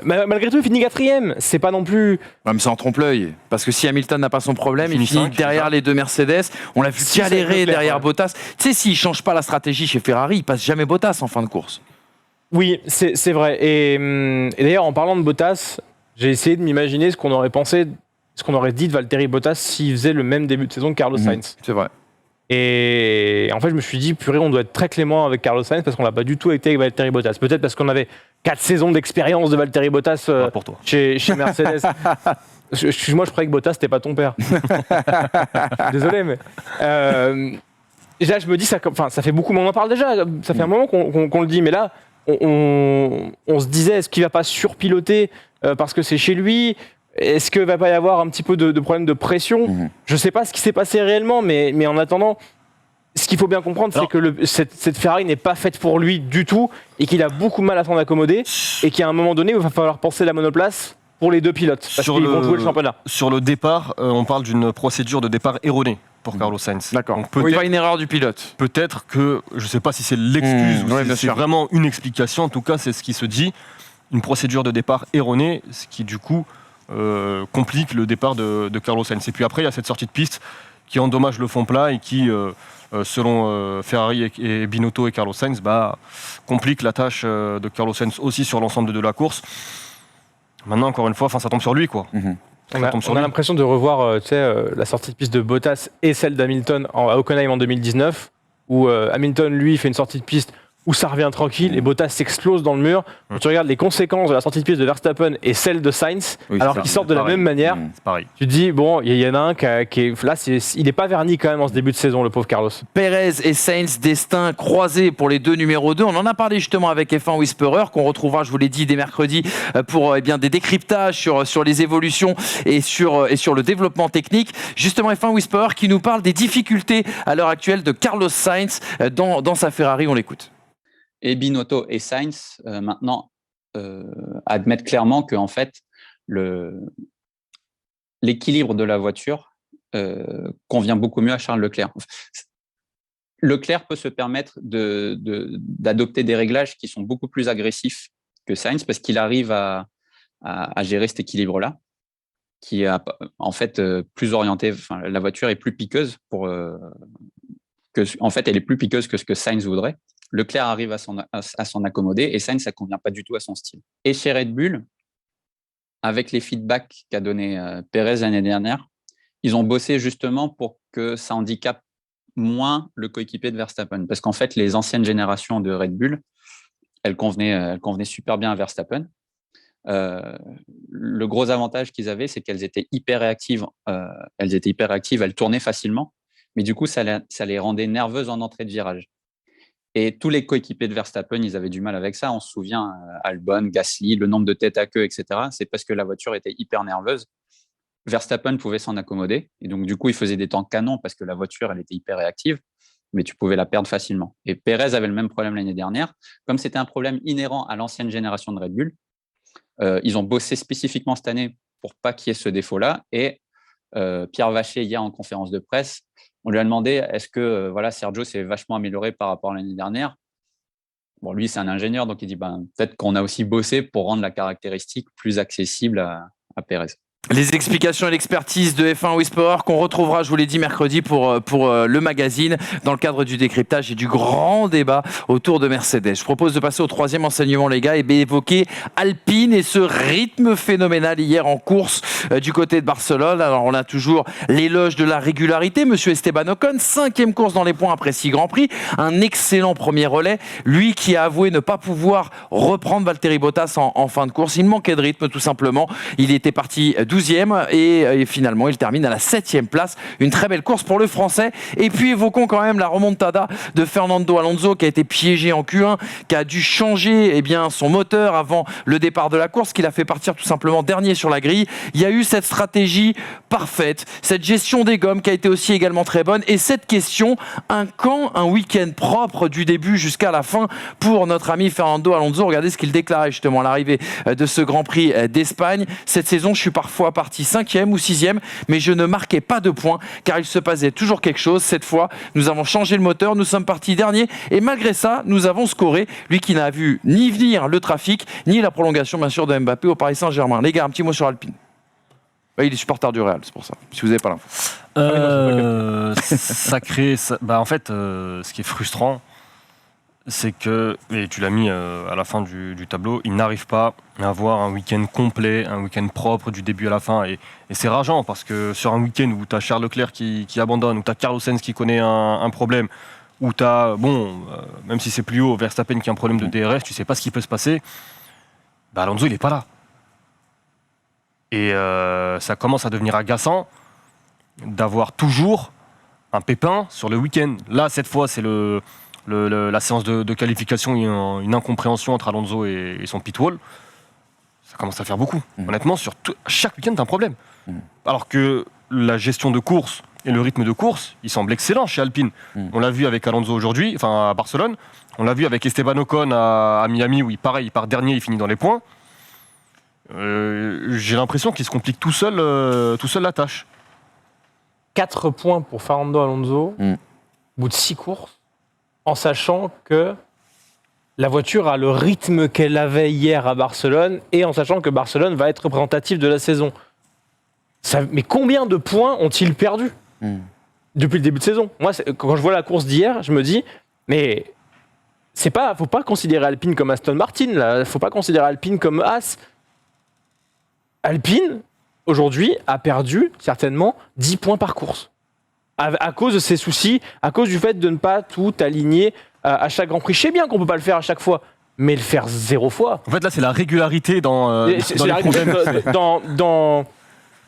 Malgré tout, il finit 4ème. C'est pas non plus. Ouais, mais c'est en trompe-l'œil. Parce que si Hamilton n'a pas son problème, il finit derrière les 2 Mercedes. On l'a vu galérer derrière Bottas. Tu sais, s'il ne change pas la stratégie chez Ferrari, il passe jamais Bottas en fin de course. Oui, c'est vrai. Et d'ailleurs, en parlant de Bottas, j'ai essayé de m'imaginer ce qu'on aurait pensé, ce qu'on aurait dit de Valtteri Bottas s'il faisait le même début de saison que Carlos Sainz. C'est vrai. Et en fait, je me suis dit, purée, on doit être très clément avec Carlos Sainz parce qu'on l'a pas du tout été avec Valtteri Bottas. Peut-être parce qu'on avait 4 saisons d'expérience de Valtteri Bottas pour toi. Chez Mercedes. Excuse-moi, je croyais que Bottas, c'était pas ton père. Désolé, mais... là, je me dis, ça fait beaucoup, mais on en parle déjà. Ça fait un moment qu'on le dit, mais là, on se disait, est-ce qu'il va pas surpiloter parce que c'est chez lui ? Est-ce qu'il va pas y avoir un petit peu de problème de pression ? Je sais pas ce qui s'est passé réellement, mais en attendant, ce qu'il faut bien comprendre, c'est que cette Ferrari n'est pas faite pour lui du tout et qu'il a beaucoup de mal à s'en accommoder et qu'à un moment donné, il va falloir penser la monoplace pour les 2 pilotes parce qu'ils vont jouer le championnat. Sur le départ, on parle d'une procédure de départ erronée pour Carlos Sainz. D'accord. Donc pas une erreur du pilote. Peut-être que, je ne sais pas si c'est l'excuse ou si c'est vraiment une explication, en tout cas c'est ce qui se dit, une procédure de départ erronée, ce qui du coup complique le départ de Carlos Sainz. Et puis après, il y a cette sortie de piste qui endommage le fond plat et qui, selon Ferrari et Binotto et Carlos Sainz, complique la tâche de Carlos Sainz aussi sur l'ensemble de la course. Maintenant, encore une fois, ça tombe sur lui, quoi. On a l'impression de revoir la sortie de piste de Bottas et celle d'Hamilton à Hockenheim en 2019, où Hamilton, lui, fait une sortie de piste où ça revient tranquille et Bottas s'explose dans le mur. Quand tu regardes les conséquences de la sortie de piste de Verstappen et celle de Sainz, alors qu'ils sortent de la même manière, tu te dis, bon, il y en a un qui est là, il n'est pas verni quand même en ce début de saison, le pauvre Carlos. Pérez et Sainz, destin croisé pour les 2 numéros 2. On en a parlé justement avec F1 Whisperer, qu'on retrouvera, je vous l'ai dit, dès mercredi pour des décryptages sur les évolutions et sur le développement technique. Justement, F1 Whisperer qui nous parle des difficultés à l'heure actuelle de Carlos Sainz dans sa Ferrari. On l'écoute. Et Binotto et Sainz, maintenant, admettent clairement que en fait, l'équilibre de la voiture convient beaucoup mieux à Charles Leclerc. Leclerc peut se permettre d'adopter des réglages qui sont beaucoup plus agressifs que Sainz parce qu'il arrive à gérer cet équilibre-là, qui est en fait plus orienté. La voiture est plus piqueuse en fait, elle est plus piqueuse que ce que Sainz voudrait. Leclerc arrive à s'en accommoder et Sainz, ça ne convient pas du tout à son style. Et chez Red Bull, avec les feedbacks qu'a donné Pérez l'année dernière, ils ont bossé justement pour que ça handicape moins le coéquipier de Verstappen. Parce qu'en fait, les anciennes générations de Red Bull, elles convenaient super bien à Verstappen. Le gros avantage qu'ils avaient, c'est qu'elles étaient hyper réactives. Elles tournaient facilement. Mais du coup, ça les rendait nerveuses en entrée de virage. Et tous les coéquipiers de Verstappen, ils avaient du mal avec ça. On se souvient, Albon, Gasly, le nombre de têtes à queue, etc. C'est parce que la voiture était hyper nerveuse. Verstappen pouvait s'en accommoder. Et donc, du coup, il faisait des temps canons parce que la voiture, elle était hyper réactive. Mais tu pouvais la perdre facilement. Et Pérez avait le même problème l'année dernière. Comme c'était un problème inhérent à l'ancienne génération de Red Bull, ils ont bossé spécifiquement cette année pour pas qu'il y ait ce défaut-là. Et Pierre Vacher, hier en conférence de presse, on lui a demandé est-ce que Sergio s'est vachement amélioré par rapport à l'année dernière. Bon, lui, c'est un ingénieur, donc il dit peut-être qu'on a aussi bossé pour rendre la caractéristique plus accessible à Pérez. Les explications et l'expertise de F1 Whisperer qu'on retrouvera, je vous l'ai dit, mercredi pour le magazine dans le cadre du décryptage et du grand débat autour de Mercedes. Je propose de passer au troisième enseignement, les gars, et évoquer Alpine et ce rythme phénoménal hier en course du côté de Barcelone. Alors on a toujours l'éloge de la régularité, monsieur Esteban Ocon, 5e course dans les points après 6 Grands Prix, un excellent premier relais, lui qui a avoué ne pas pouvoir reprendre Valtteri Bottas en fin de course. Il manquait de rythme tout simplement, il était parti 12e et finalement il termine à la 7e place. Une très belle course pour le Français. Et puis évoquons quand même la remontada de Fernando Alonso qui a été piégé en Q1, qui a dû changer son moteur avant le départ de la course, qui l'a fait partir tout simplement dernier sur la grille. Il y a eu cette stratégie parfaite, cette gestion des gommes qui a été aussi également très bonne, et cette question, un week-end propre du début jusqu'à la fin pour notre ami Fernando Alonso. Regardez ce qu'il déclarait justement à l'arrivée de ce Grand Prix d'Espagne. Cette saison, je suis parfois parti 5e ou 6e, mais je ne marquais pas de points car il se passait toujours quelque chose. Cette fois, nous avons changé le moteur, nous sommes partis dernier et malgré ça, nous avons scoré. Lui qui n'a vu ni venir le trafic, ni la prolongation bien sûr de Mbappé au Paris Saint-Germain. Les gars, un petit mot sur Alpine. Oui, il est supporter du Real, c'est pour ça, si vous n'avez pas l'info. En fait, ce qui est frustrant, c'est que, et tu l'as mis à la fin du tableau, il n'arrive pas à avoir un week-end complet, un week-end propre du début à la fin. Et c'est rageant parce que sur un week-end où tu as Charles Leclerc qui abandonne, où tu as Carlos Sainz qui connaît un problème, où tu as, même si c'est plus haut, Verstappen qui a un problème de DRS, tu sais pas ce qui peut se passer, Alonso il n'est pas là. Et ça commence à devenir agaçant d'avoir toujours un pépin sur le week-end. Là, cette fois, c'est la séance de qualification, il y a une incompréhension entre Alonso et son pit wall. Ça commence à faire beaucoup. Honnêtement, chaque week-end, t'as un problème. Alors que la gestion de course et le rythme de course, il semble excellent chez Alpine. On l'a vu avec Alonso aujourd'hui, enfin à Barcelone. On l'a vu avec Esteban Ocon à Miami, où il part dernier, il finit dans les points. J'ai l'impression qu'il se complique tout seul la tâche. 4 points pour Fernando Alonso, au bout de 6 courses, en sachant que la voiture a le rythme qu'elle avait hier à Barcelone et en sachant que Barcelone va être représentatif de la saison. Mais combien de points ont-ils perdu depuis le début de saison ? Moi, quand je vois la course d'hier, je me dis, mais faut pas considérer Alpine comme Aston Martin, là. Faut pas considérer Alpine comme As. Alpine, aujourd'hui, a perdu certainement 10 points par course. À cause de ses soucis, à cause du fait de ne pas tout aligner à chaque Grand Prix. Je sais bien qu'on ne peut pas le faire à chaque fois, mais le faire 0 fois. En fait, là, c'est la régularité dans les problèmes. Dans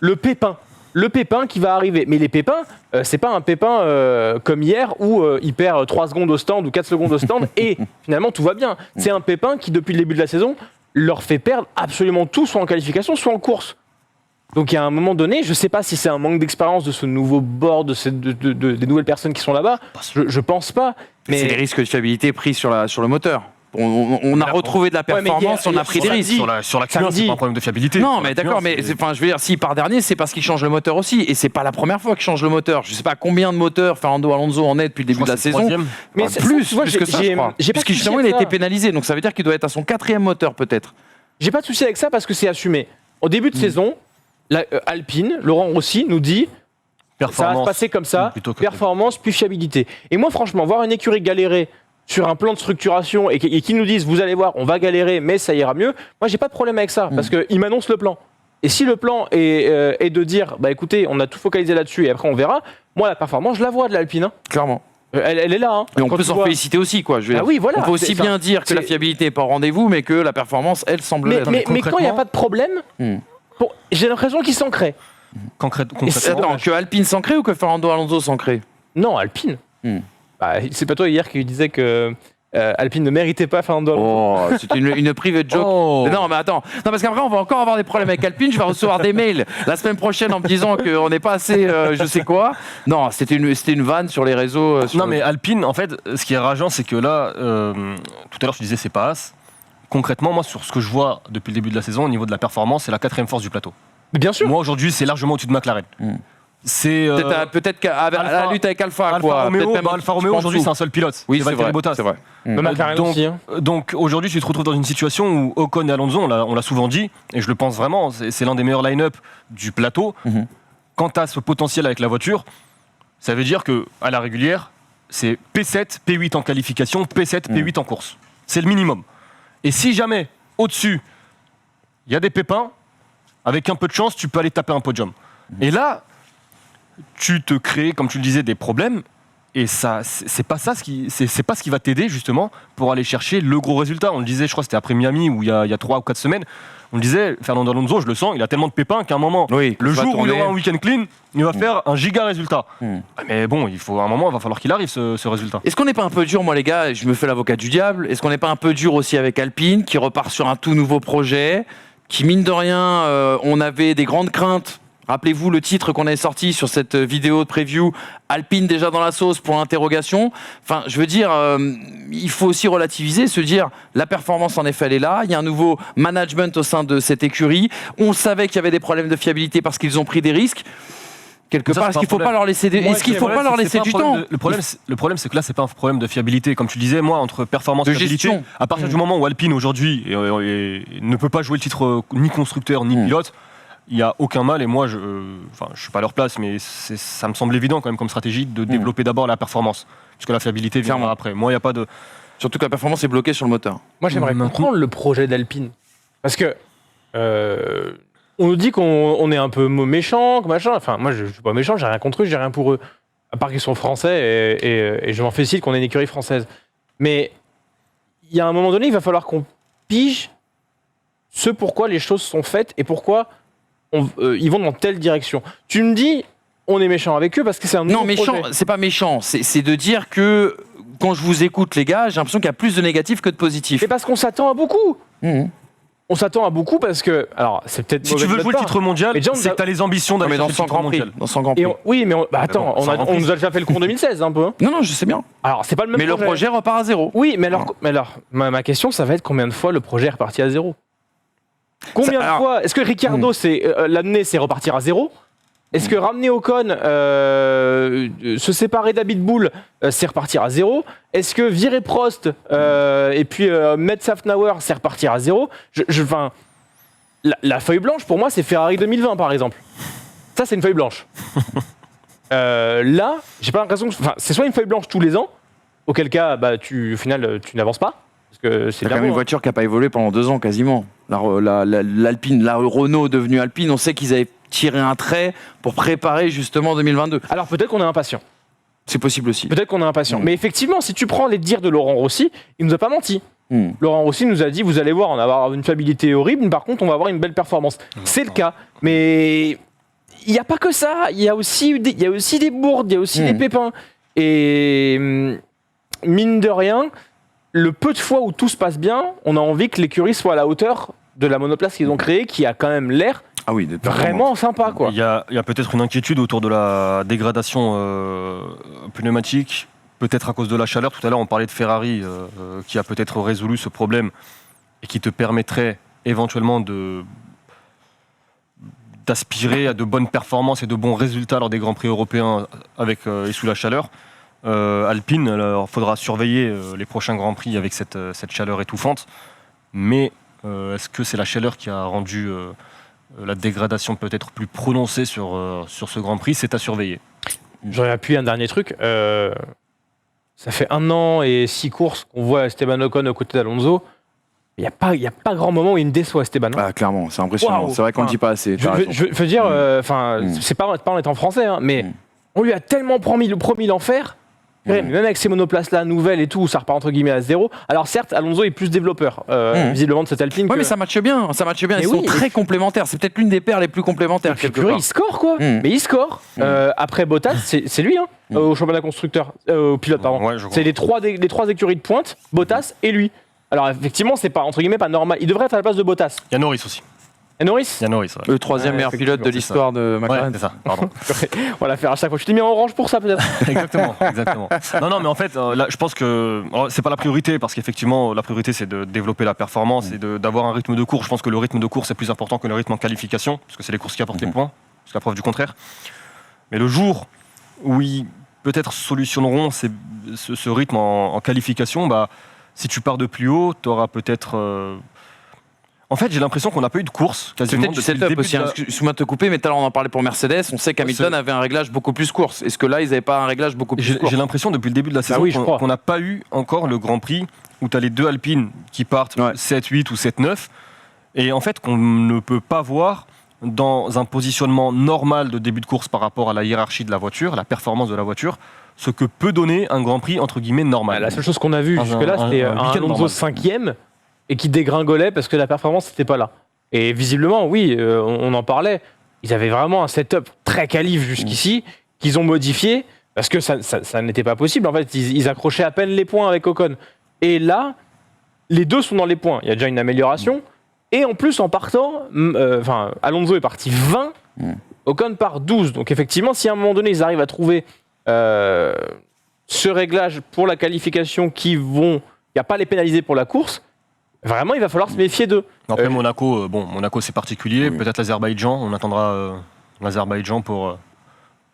le pépin. Le pépin qui va arriver. Mais les pépins, c'est pas un pépin comme hier où il perd 3 secondes au stand ou 4 secondes au stand et finalement tout va bien. C'est un pépin qui, depuis le début de la saison, leur fait perdre absolument tout, soit en qualification, soit en course. Donc il y a un moment donné, je ne sais pas si c'est un manque d'expérience de ce nouveau board, des nouvelles personnes qui sont là-bas, je pense pas. Mais c'est des risques de fiabilité pris sur le moteur. On a retrouvé de la performance, on a pris des risques. Sur la Q1, c'est pas un problème de fiabilité. Non, mais d'accord, mais je veux dire, s'il part dernier, c'est parce qu'il change le moteur aussi. Et c'est pas la première fois qu'il change le moteur. Je sais pas combien de moteurs Fernando Alonso en est depuis le début de la saison. Mais plus que ça, je crois. Parce que justement, il a été pénalisé. Donc ça veut dire qu'il doit être à son 4e moteur, peut-être. J'ai pas de souci avec ça parce que c'est assumé. Au début de saison, Alpine, Laurent Rossi nous dit ça va se passer comme ça, performance puis fiabilité. Et moi, franchement, voir une écurie galérer sur un plan de structuration et qui nous disent vous allez voir, on va galérer, mais ça ira mieux. Moi, j'ai pas de problème avec ça parce qu'ils m'annoncent le plan. Et si le plan est de dire écoutez, on a tout focalisé là-dessus et après on verra, moi, la performance, je la vois de l'Alpine. Clairement. Elle est là. Hein. Et on peut s'en féliciter aussi, quoi. Oui, voilà, on peut aussi bien dire que la fiabilité n'est pas au rendez-vous, mais que la performance, elle semble être. Mais quand il n'y a pas de problème, j'ai l'impression qu'il s'en crée. Concrètement. Attends, que Alpine s'en crée ou que Fernando Alonso s'en crée ? Non, Alpine. C'est pas toi hier qui disais que Alpine ne méritait pas Fernando Alonso. Oh, c'est une private joke. Oh. Non, mais attends. Non, parce qu'après, on va encore avoir des problèmes avec Alpine. Je vais recevoir des mails la semaine prochaine en me disant qu'on n'est pas assez je sais quoi. Non, c'était une vanne sur les réseaux. Mais Alpine, en fait, ce qui est rageant, c'est que là, tout à l'heure, tu disais c'est pas As. Concrètement, moi, sur ce que je vois depuis le début de la saison, au niveau de la performance, c'est la 4e force du plateau. Bien sûr. Moi, aujourd'hui, c'est largement au-dessus de McLaren. C'est peut-être qu'à la lutte avec Alfa Alfa Romeo aujourd'hui c'est un seul pilote. Oui, c'est vrai. Bottas. C'est vrai. Donc aujourd'hui tu te retrouves dans une situation où Ocon et Alonso, on l'a souvent dit, et je le pense vraiment, c'est l'un des meilleurs line-up du plateau. Quand tu as ce potentiel avec la voiture, ça veut dire que à la régulière, c'est P7, P8 en qualification, P7, P8 en course. C'est le minimum. Et si jamais au-dessus il y a des pépins, avec un peu de chance, tu peux aller taper un podium. Et là, tu te crées, comme tu le disais, des problèmes. Et ça, c'est pas ce qui va t'aider justement pour aller chercher le gros résultat. On le disait, je crois que c'était après Miami où il y a 3 ou 4 semaines. On le disait, Fernando Alonso, je le sens, il a tellement de pépins qu'à un moment, le jour où il aura un week-end clean, il va faire un giga résultat. Mais bon, à un moment, il va falloir qu'il arrive ce résultat. Est-ce qu'on n'est pas un peu dur, moi les gars, je me fais l'avocat du diable, est-ce qu'on n'est pas un peu dur aussi avec Alpine, qui repart sur un tout nouveau projet, qui mine de rien, on avait des grandes craintes. Rappelez-vous le titre qu'on avait sorti sur cette vidéo de preview, Alpine déjà dans la sauce pour l'interrogation. Enfin, je veux dire, il faut aussi relativiser, se dire, la performance en effet elle est là, il y a un nouveau management au sein de cette écurie, on savait qu'il y avait des problèmes de fiabilité parce qu'ils ont pris des risques. Quelque part, est-ce qu'il ne faut pas leur laisser du temps ? Le problème, c'est que là, c'est pas un problème de fiabilité. Comme tu disais, moi, entre performance et fiabilité, à partir du moment où Alpine aujourd'hui ne peut pas jouer le titre ni constructeur ni pilote, il n'y a aucun mal. Et moi, je suis pas à leur place, mais ça me semble évident quand même comme stratégie de développer d'abord la performance, puisque la fiabilité viendra après. Moi, il n'y a pas de. Surtout que la performance est bloquée sur le moteur. Moi, j'aimerais comprendre le projet d'Alpine, parce que. On nous dit qu'on est un peu méchant, machin. Enfin, moi, je suis pas méchant, j'ai rien contre eux, j'ai rien pour eux. À part qu'ils sont français et je m'en félicite qu'on ait une écurie française. Mais il y a un moment donné, il va falloir qu'on pige ce pourquoi les choses sont faites et pourquoi ils vont dans telle direction. Tu me dis, on est méchant avec eux parce que c'est un nouveau projet. Non, méchant, c'est pas méchant. C'est de dire que quand je vous écoute, les gars, j'ai l'impression qu'il y a plus de négatifs que de positifs. C'est parce qu'on s'attend à beaucoup. On s'attend à beaucoup parce que, alors c'est peut-être si tu veux jouer le titre mondial, c'est que tu as les ambitions d'aller chercher le titre mondial. Dans son Grand Prix. Oui, mais attends, on nous a déjà fait le coup en 2016 un peu. Non, je sais bien. Alors c'est pas le même projet. Mais le projet repart à zéro. Oui, mais alors ma question, ça va être combien de fois le projet est reparti à zéro ? Combien de fois ? Est-ce que Ricciardo, l'année, c'est repartir à zéro ? Est-ce que ramener Ocon, se séparer d'Abitbull, c'est repartir à zéro ? Est-ce que virer Prost et puis mettre Safnauer, c'est repartir à zéro ? La feuille blanche, pour moi, c'est Ferrari 2020, par exemple. Ça, c'est une feuille blanche. Là, j'ai pas l'impression que... c'est soit une feuille blanche tous les ans, auquel cas, au final, tu n'avances pas. Parce que c'est quand même une voiture qui n'a pas évolué pendant 2 ans, quasiment. L'Alpine, la Renault devenue Alpine, on sait qu'ils avaient tiré un trait pour préparer justement 2022. Alors peut-être qu'on est impatient. C'est possible aussi. Peut-être qu'on est impatient. Mais effectivement, si tu prends les dires de Laurent Rossi, il nous a pas menti. Laurent Rossi nous a dit, vous allez voir, on va avoir une fiabilité horrible, mais par contre, on va avoir une belle performance. C'est le cas. Mais il n'y a pas que ça. Il y a aussi des bourdes, il y a aussi des pépins. Et mine de rien, le peu de fois où tout se passe bien, on a envie que l'écurie soit à la hauteur de la monoplace qu'ils ont créée, qui a quand même l'air vraiment sympa, quoi. Il y a peut-être une inquiétude autour de la dégradation pneumatique, peut-être à cause de la chaleur. Tout à l'heure, on parlait de Ferrari qui a peut-être résolu ce problème et qui te permettrait éventuellement d'aspirer à de bonnes performances et de bons résultats lors des Grands Prix européens avec et sous la chaleur. Alpine, il faudra surveiller les prochains Grands Prix avec cette chaleur étouffante. Mais est-ce que c'est la chaleur qui a rendu la dégradation peut-être plus prononcée sur ce Grand Prix ? C'est à surveiller. J'aurais appuyé un dernier truc. Ça fait 1 an et 6 courses qu'on voit Esteban Ocon aux côtés d'Alonso. Il n'y a pas grand moment où il me déçoit, Esteban. Clairement, c'est impressionnant. Wow. C'est vrai qu'on ne le dit pas assez. Je veux dire, c'est pas en étant français, mais on lui a tellement promis l'enfer. Même avec ces monoplaces-là, nouvelles et tout, ça repart entre guillemets à zéro. Alors certes, Alonso est plus développeur, visiblement, de cette Alpine. Oui, mais ça matche bien. Ils sont très complémentaires. C'est peut-être l'une des paires les plus complémentaires. Il score, quoi. Mais il score. Après Bottas, c'est lui, au championnat constructeur, au pilote, pardon. Ouais, c'est les trois écuries de pointe, Bottas et lui. Alors effectivement, c'est pas, entre guillemets, pas normal. Il devrait être à la place de Bottas. Il y a Norris aussi. Norris, ouais. Le 3e meilleur pilote de l'histoire de McLaren. Ouais, c'est ça, pardon. On va la faire à chaque fois. Je t'ai mis en orange pour ça, peut-être. Exactement. Non, mais en fait, là, je pense que c'est pas la priorité, parce qu'effectivement, la priorité, c'est de développer la performance et d'avoir un rythme de course. Je pense que le rythme de course est plus important que le rythme en qualification, parce que c'est les courses qui apportent les points, jusqu'à preuve du contraire. Mais le jour où ils peut-être solutionneront ce rythme en qualification, si tu pars de plus haut, tu auras peut-être... En fait, j'ai l'impression qu'on n'a pas eu de course quasiment. C'est peut-être du setup aussi. Excuse-moi de te couper, mais tout à l'heure on en parlait pour Mercedes. On sait qu'Hamilton avait un réglage beaucoup plus course. Est-ce que là, ils n'avaient pas un réglage beaucoup plus court? J'ai l'impression depuis le début de la saison qu'on n'a pas eu encore le Grand Prix où tu as les deux Alpines qui partent 7-8 ou 7-9. Et en fait, qu'on ne peut pas voir dans un positionnement normal de début de course par rapport à la hiérarchie de la voiture, la performance de la voiture, ce que peut donner un Grand Prix entre guillemets normal. La seule chose qu'on a vu jusque-là, c'était un Alonso 5e et qui dégringolait parce que la performance n'était pas là. Et visiblement, oui, on en parlait, ils avaient vraiment un setup très qualif jusqu'ici, qu'ils ont modifié, parce que ça n'était pas possible. En fait, ils accrochaient à peine les points avec Ocon. Et là, les deux sont dans les points. Il y a déjà une amélioration. Et en plus, en partant, Alonso est parti 20, Ocon part 12. Donc effectivement, si à un moment donné, ils arrivent à trouver ce réglage pour la qualification qui vont... Il n'y a pas les pénaliser pour la course. Vraiment, il va falloir se méfier d'eux. Après, Monaco, Monaco c'est particulier. Oui. Peut-être l'Azerbaïdjan. On attendra l'Azerbaïdjan pour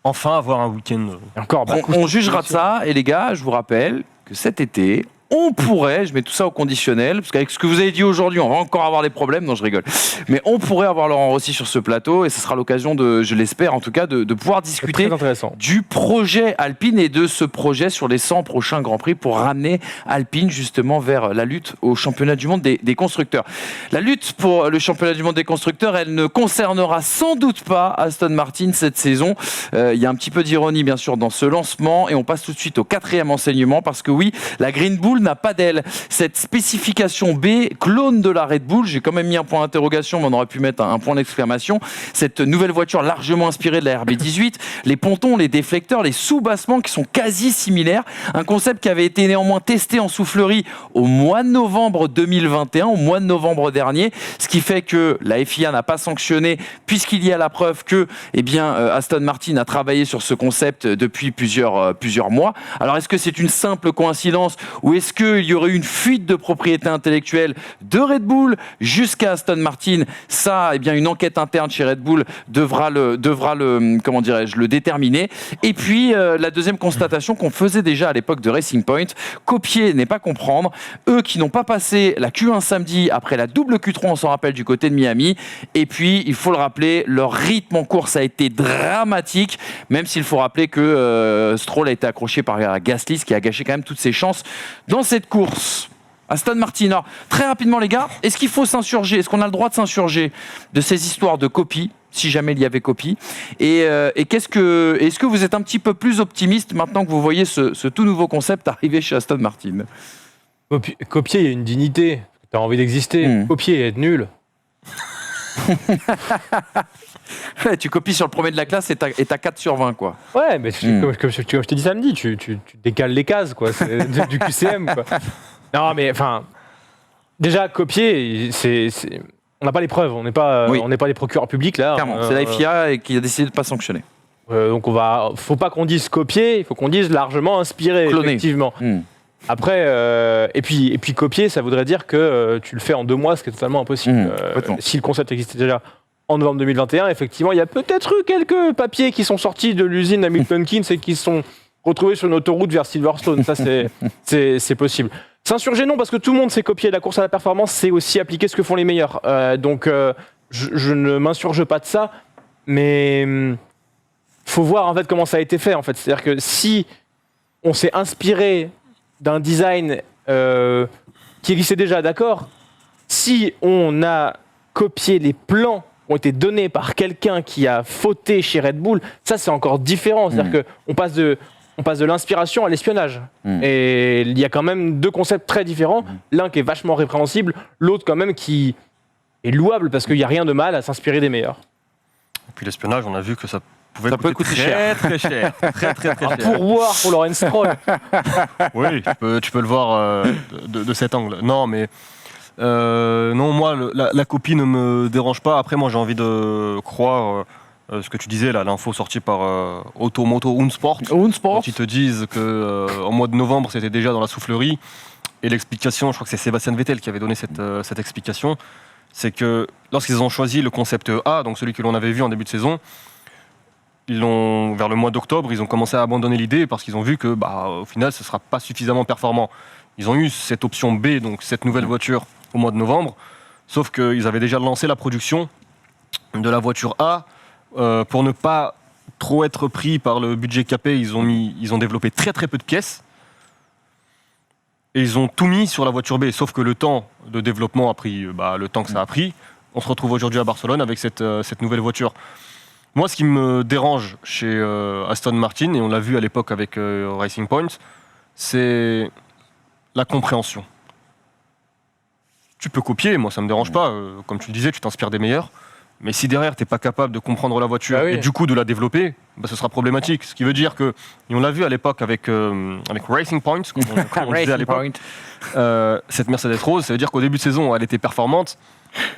enfin avoir un week-end. Encore, on jugera de ça. Et les gars, je vous rappelle que cet été, on pourrait, je mets tout ça au conditionnel, parce qu'avec ce que vous avez dit aujourd'hui, on va encore avoir des problèmes, non je rigole, mais on pourrait avoir Laurent Rossi sur ce plateau, et ce sera l'occasion de, je l'espère en tout cas, de pouvoir discuter du projet Alpine et de ce projet sur les 100 prochains Grands Prix pour ramener Alpine justement vers la lutte au championnat du monde des constructeurs. La lutte pour le championnat du monde des constructeurs, elle ne concernera sans doute pas Aston Martin cette saison. Il y a un petit peu d'ironie bien sûr dans ce lancement, et on passe tout de suite au 4e enseignement, parce que oui, la Green Bull n'a pas d'aile. Cette spécification B, clone de la Red Bull, j'ai quand même mis un point d'interrogation, mais on aurait pu mettre un point d'exclamation. Cette nouvelle voiture largement inspirée de la RB18, les pontons, les déflecteurs, les sous-bassements qui sont quasi similaires. Un concept qui avait été néanmoins testé en soufflerie au mois de novembre 2021, au mois de novembre dernier, ce qui fait que la FIA n'a pas sanctionné, puisqu'il y a la preuve que Aston Martin a travaillé sur ce concept depuis plusieurs mois. Alors est-ce que c'est une simple coïncidence, ou est-ce qu'il y aurait eu une fuite de propriété intellectuelle de Red Bull jusqu'à Aston Martin? Ça, une enquête interne chez Red Bull devra le déterminer. Et puis, la deuxième constatation qu'on faisait déjà à l'époque de Racing Point, copier n'est pas comprendre. Eux qui n'ont pas passé la Q1 samedi après la double Q3, on s'en rappelle, du côté de Miami. Et puis, il faut le rappeler, leur rythme en course a été dramatique, même s'il faut rappeler que Stroll a été accroché par Gasly, ce qui a gâché quand même toutes ses chances dans cette course. Aston Martin. Alors, très rapidement les gars, est-ce qu'il faut s'insurger? Est-ce qu'on a le droit de s'insurger de ces histoires de copie, si jamais il y avait copie? Et est-ce que vous êtes un petit peu plus optimiste maintenant que vous voyez ce tout nouveau concept arriver chez Aston Martin? Copier, il y a une dignité. Tu as envie d'exister. Copier et être nul. Tu copies sur le premier de la classe et t'as 4 sur 20 quoi. Ouais, mais comme je t'ai dit samedi, tu décales les cases quoi, c'est du QCM quoi. Non mais enfin, déjà copier, on n'a pas les preuves, on n'est pas les procureurs publics là. Clairement, c'est la FIA qui a décidé de pas sanctionner. Donc faut pas qu'on dise copier, il faut qu'on dise largement inspiré. Cloner. Effectivement. Après, et puis copier, ça voudrait dire que tu le fais en 2 mois, ce qui est totalement impossible. Si le concept existait déjà en novembre 2021, effectivement, il y a peut-être eu quelques papiers qui sont sortis de l'usine Hamilton Keynes et qui sont retrouvés sur une autoroute vers Silverstone. Ça, c'est possible. S'insurger, non, parce que tout le monde sait copier la course à la performance, c'est aussi appliquer ce que font les meilleurs. Donc, je ne m'insurge pas de ça, mais faut voir en fait comment ça a été fait. En fait, c'est-à-dire que si on s'est inspiré d'un design qui existait déjà, d'accord. Si on a copié les plans qui ont été donnés par quelqu'un qui a fauté chez Red Bull, ça c'est encore différent. C'est-à-dire qu'on passe de l'inspiration à l'espionnage. Et il y a quand même 2 concepts très différents. L'un qui est vachement répréhensible, l'autre quand même qui est louable parce qu'il n'y a rien de mal à s'inspirer des meilleurs. Et puis l'espionnage, on a vu que ça peut coûter cher. Très cher. Très cher. Un pourboire pour Lawrence Stroll. Oui, tu peux le voir de cet angle. Non, mais non, moi, la copie ne me dérange pas. Après, moi, j'ai envie de croire ce que tu disais, là, l'info sortie par Automoto Unsport. Quand ils te disent qu'en mois de novembre, c'était déjà dans la soufflerie. Et l'explication, je crois que c'est Sébastien Vettel qui avait donné cette explication, c'est que lorsqu'ils ont choisi le concept A, donc celui que l'on avait vu en début de saison, vers le mois d'octobre, ils ont commencé à abandonner l'idée parce qu'ils ont vu que, au final, ce ne sera pas suffisamment performant. Ils ont eu cette option B, donc cette nouvelle voiture, au mois de novembre, sauf qu'ils avaient déjà lancé la production de la voiture A. Pour ne pas trop être pris par le budget capé, ils ont développé très très peu de pièces. Et ils ont tout mis sur la voiture B, sauf que le temps de développement a pris le temps que ça a pris. On se retrouve aujourd'hui à Barcelone avec cette nouvelle voiture. Moi, ce qui me dérange chez Aston Martin, et on l'a vu à l'époque avec Racing Point, c'est la compréhension. Tu peux copier, moi ça me dérange pas. Comme tu le disais, tu t'inspires des meilleurs. Mais si derrière, tu n'es pas capable de comprendre la voiture et du coup de la développer, ce sera problématique. Ce qui veut dire que, et on l'a vu à l'époque avec Racing Point, comme on disait à l'époque, cette Mercedes Rose, ça veut dire qu'au début de saison, elle était performante,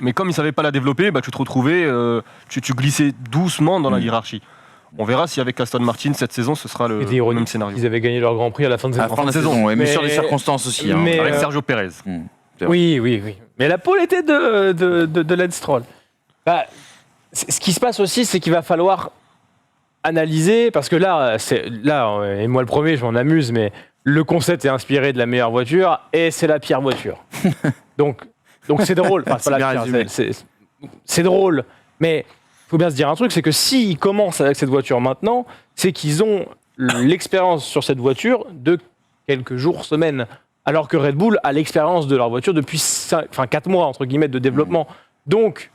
mais comme ils ne savaient pas la développer, tu te retrouvais, tu glissais doucement dans la hiérarchie. On verra si avec Aston Martin, cette saison, ce sera le même scénario. Ils avaient gagné leur Grand Prix à la fin de saison. À la fin de saison, mais sur les circonstances aussi. Avec Sergio Pérez. Oui. Mais la pole était de Lance Stroll. Ce qui se passe aussi, c'est qu'il va falloir analyser, parce que là, et moi le premier, je m'en amuse, mais le concept est inspiré de la meilleure voiture, et c'est la pire voiture. donc c'est drôle. Enfin, c'est pas la pire, c'est drôle, mais il faut bien se dire un truc, c'est que s'ils commencent avec cette voiture maintenant, c'est qu'ils ont l'expérience sur cette voiture de quelques jours, semaines, alors que Red Bull a l'expérience de leur voiture depuis 4 mois, entre guillemets, de développement. Donc,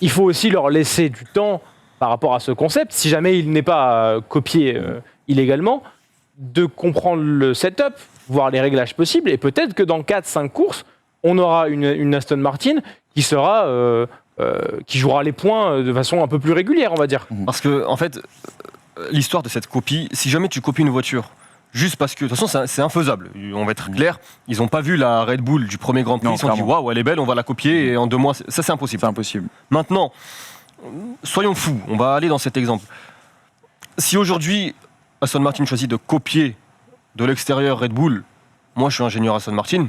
il faut aussi leur laisser du temps par rapport à ce concept, si jamais il n'est pas copié illégalement, de comprendre le setup, voir les réglages possibles, et peut-être que dans 4-5 courses, on aura une Aston Martin qui jouera les points de façon un peu plus régulière, on va dire. Parce que, en fait, l'histoire de cette copie, si jamais tu copies une voiture, juste parce que, de toute façon, c'est infaisable. On va être clair, ils n'ont pas vu la Red Bull du premier Grand Prix, ils se sont dit waouh, elle est belle, on va la copier et en 2 mois, ça c'est impossible. C'est impossible. Maintenant, soyons fous, on va aller dans cet exemple. Si aujourd'hui, Aston Martin choisit de copier de l'extérieur Red Bull, moi je suis ingénieur Aston Martin,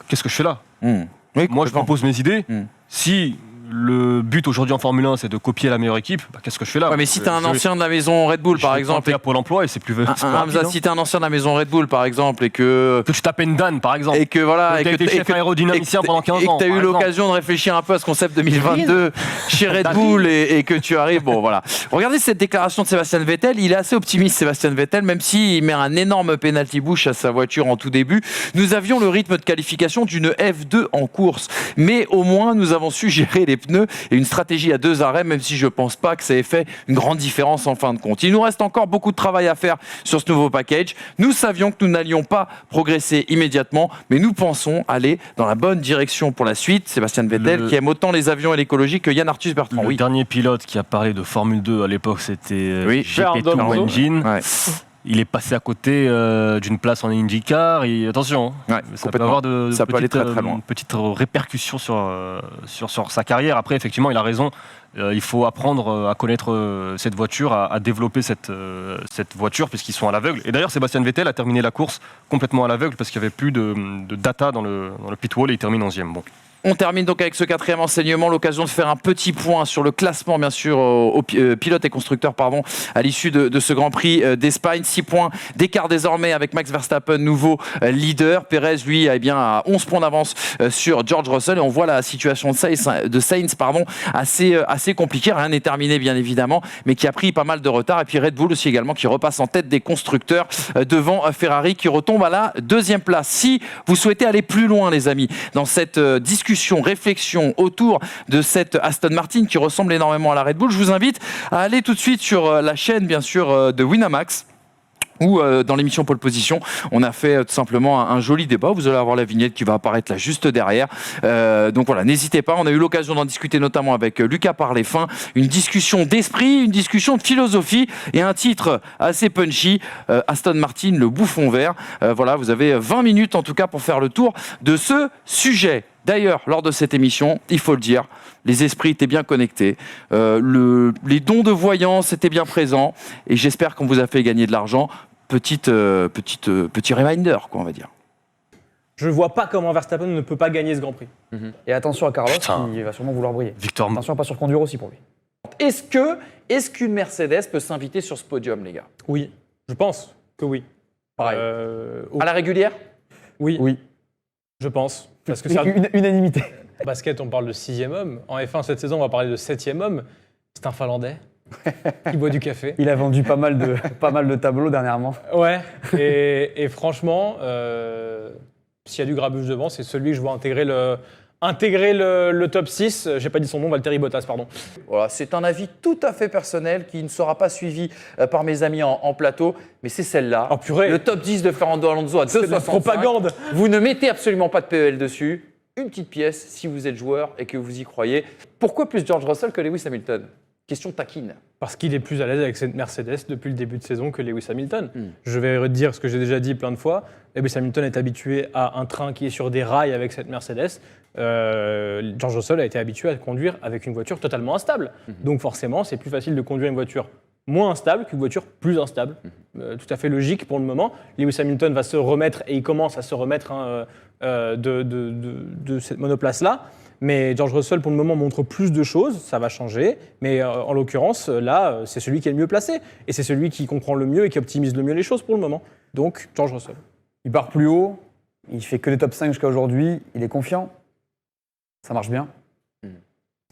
qu'est-ce que je fais là ? Oui, moi je propose mes idées. Si le but aujourd'hui en Formule 1, c'est de copier la meilleure équipe, qu'est-ce que je fais là ? Mais si tu as un ancien de la maison Red Bull, par exemple. À Pôle emploi et c'est plus rapide, si tu as un ancien de la maison Red Bull, par exemple, et que tu t'appelles Dan, par exemple. Et que voilà. Et que tu es chef aérodynamicien pendant 15 ans. Et que tu as eu l'occasion de réfléchir un peu à ce concept 2022 chez Red Bull et que tu arrives. Bon, voilà. Regardez cette déclaration de Sébastien Vettel. Il est assez optimiste, Sébastien Vettel, même s'il met un énorme penalty bush à sa voiture en tout début. Nous avions le rythme de qualification d'une F2 en course. Mais au moins, nous avons su gérer les pneus et une stratégie à 2 arrêts, même si je ne pense pas que ça ait fait une grande différence en fin de compte. Il nous reste encore beaucoup de travail à faire sur ce nouveau package. Nous savions que nous n'allions pas progresser immédiatement, mais nous pensons aller dans la bonne direction pour la suite. Sébastien Vettel, qui aime autant les avions et l'écologie que Yann Arthus Bertrand. Le dernier pilote qui a parlé de Formule 2 à l'époque, c'était GP2 Engine. Ouais. Il est passé à côté d'une place en IndyCar. Et attention, ça peut avoir aller très, très loin. Une petite répercussion sur sa carrière. Après, effectivement, il a raison. Il faut apprendre à connaître cette voiture, à développer cette voiture, puisqu'ils sont à l'aveugle. Et d'ailleurs, Sébastien Vettel a terminé la course complètement à l'aveugle, parce qu'il n'y avait plus de data dans le pit wall et il termine 11e. Bon. On termine donc avec ce 4e enseignement, l'occasion de faire un petit point sur le classement, bien sûr, aux pilotes et constructeurs, à l'issue de ce Grand Prix d'Espagne. 6 points d'écart désormais avec Max Verstappen, nouveau leader. Perez, lui, a 11 points d'avance sur George Russell. Et on voit la situation de Sainz assez compliquée. Rien n'est terminé, bien évidemment, mais qui a pris pas mal de retard. Et puis Red Bull aussi également, qui repasse en tête des constructeurs devant Ferrari, qui retombe à la 2e place. Si vous souhaitez aller plus loin, les amis, dans cette discussion, réflexion autour de cette Aston Martin qui ressemble énormément à la Red Bull, je vous invite à aller tout de suite sur la chaîne, bien sûr, de Winamax, où dans l'émission Pole Position, on a fait tout simplement un joli débat. Vous allez avoir la vignette qui va apparaître là juste derrière. Donc voilà, n'hésitez pas. On a eu l'occasion d'en discuter notamment avec Lucas Parlé-Fin. Une discussion d'esprit, une discussion de philosophie et un titre assez punchy, Aston Martin, le bouffon vert. Voilà, vous avez 20 minutes en tout cas pour faire le tour de ce sujet. D'ailleurs, lors de cette émission, il faut le dire, les esprits étaient bien connectés, les dons de voyance étaient bien présents, et j'espère qu'on vous a fait gagner de l'argent. Petit reminder, quoi, on va dire. Je ne vois pas comment Verstappen ne peut pas gagner ce Grand Prix. Et attention à Carlos, qui va sûrement vouloir briller. Victor, attention à pas surconduire aussi pour lui. Est-ce qu'une Mercedes peut s'inviter sur ce podium, les gars? Oui, je pense que oui. Pareil. Au À la régulière? oui, je pense. Parce que Unanimité. en basket, on parle de 6e homme. En F1, cette saison, on va parler de 7e homme. C'est un Finlandais qui boit du café. Il a vendu pas mal de tableaux dernièrement. Ouais, et franchement, s'il y a du grabuge devant, c'est celui que je vois intégrer le top 6. J'ai pas dit son nom, Valtteri Bottas, pardon. Voilà, c'est un avis tout à fait personnel qui ne sera pas suivi par mes amis en plateau, mais c'est celle-là. Oh, purée. Le top 10 de Fernando Alonso à C'est de la 2,65. propagande. Vous ne mettez absolument pas de PEL dessus. Une petite pièce si vous êtes joueur et que vous y croyez. Pourquoi plus George Russell que Lewis Hamilton? Question taquine. Parce qu'il est plus à l'aise avec cette Mercedes depuis le début de saison que Lewis Hamilton. Je vais redire ce que j'ai déjà dit plein de fois. Lewis Hamilton est habitué à un train qui est sur des rails avec cette Mercedes. George Russell a été habitué à conduire avec une voiture totalement instable. Donc forcément, c'est plus facile de conduire une voiture moins instable qu'une voiture plus instable. Tout à fait logique pour le moment. Lewis Hamilton va se remettre, et il commence à se remettre de cette monoplace-là. Mais George Russell, pour le moment, montre plus de choses. Ça va changer. Mais en l'occurrence, là, c'est celui qui est le mieux placé. Et c'est celui qui comprend le mieux et qui optimise le mieux les choses pour le moment. Donc, George Russell. Il part plus haut, il fait que les top 5 jusqu'à aujourd'hui, il est confiant. Ça marche bien.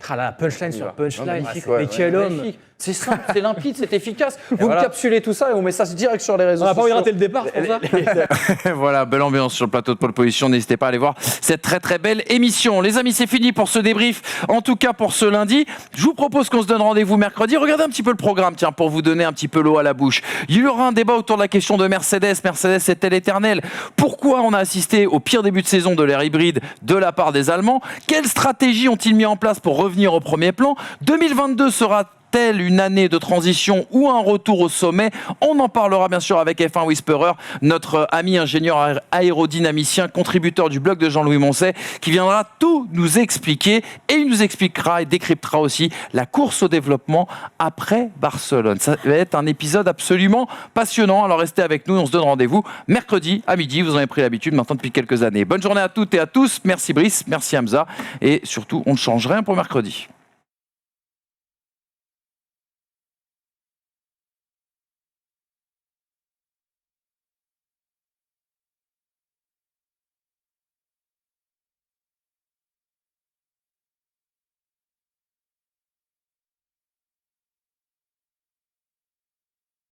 Ah là, punchline sur punchline. Magnifique, Mais quel homme! magnifique. C'est simple, c'est limpide, c'est efficace. Vous me capsulez tout ça et on met ça direct sur les réseaux On n'a pas envie de sociaux. rater le départ pour ça. Voilà, belle ambiance sur le plateau de Pole Position. N'hésitez pas à aller voir cette très très belle émission. Les amis, c'est fini pour ce débrief, en tout cas pour ce lundi. Je vous propose qu'on se donne rendez-vous mercredi. Regardez un petit peu le programme, tiens, pour vous donner un petit peu l'eau à la bouche. Il y aura un débat autour de la question de Mercedes. Mercedes est-elle éternelle? Pourquoi on a assisté au pire début de saison de l'ère hybride de la part des Allemands? Quelles stratégies ont-ils mis en place pour revenir au premier plan? 2022 sera-t-elle une année de transition ou un retour au sommet? On en parlera bien sûr avec F1 Whisperer, notre ami ingénieur aérodynamicien, contributeur du blog de Jean-Louis Moncey, qui viendra tout nous expliquer, et il nous expliquera et décryptera aussi la course au développement après Barcelone. Ça va être un épisode absolument passionnant, alors restez avec nous, on se donne rendez-vous mercredi à midi, vous en avez pris l'habitude maintenant depuis quelques années. Bonne journée à toutes et à tous, merci Brice, merci Hamza, et surtout on ne change rien pour mercredi.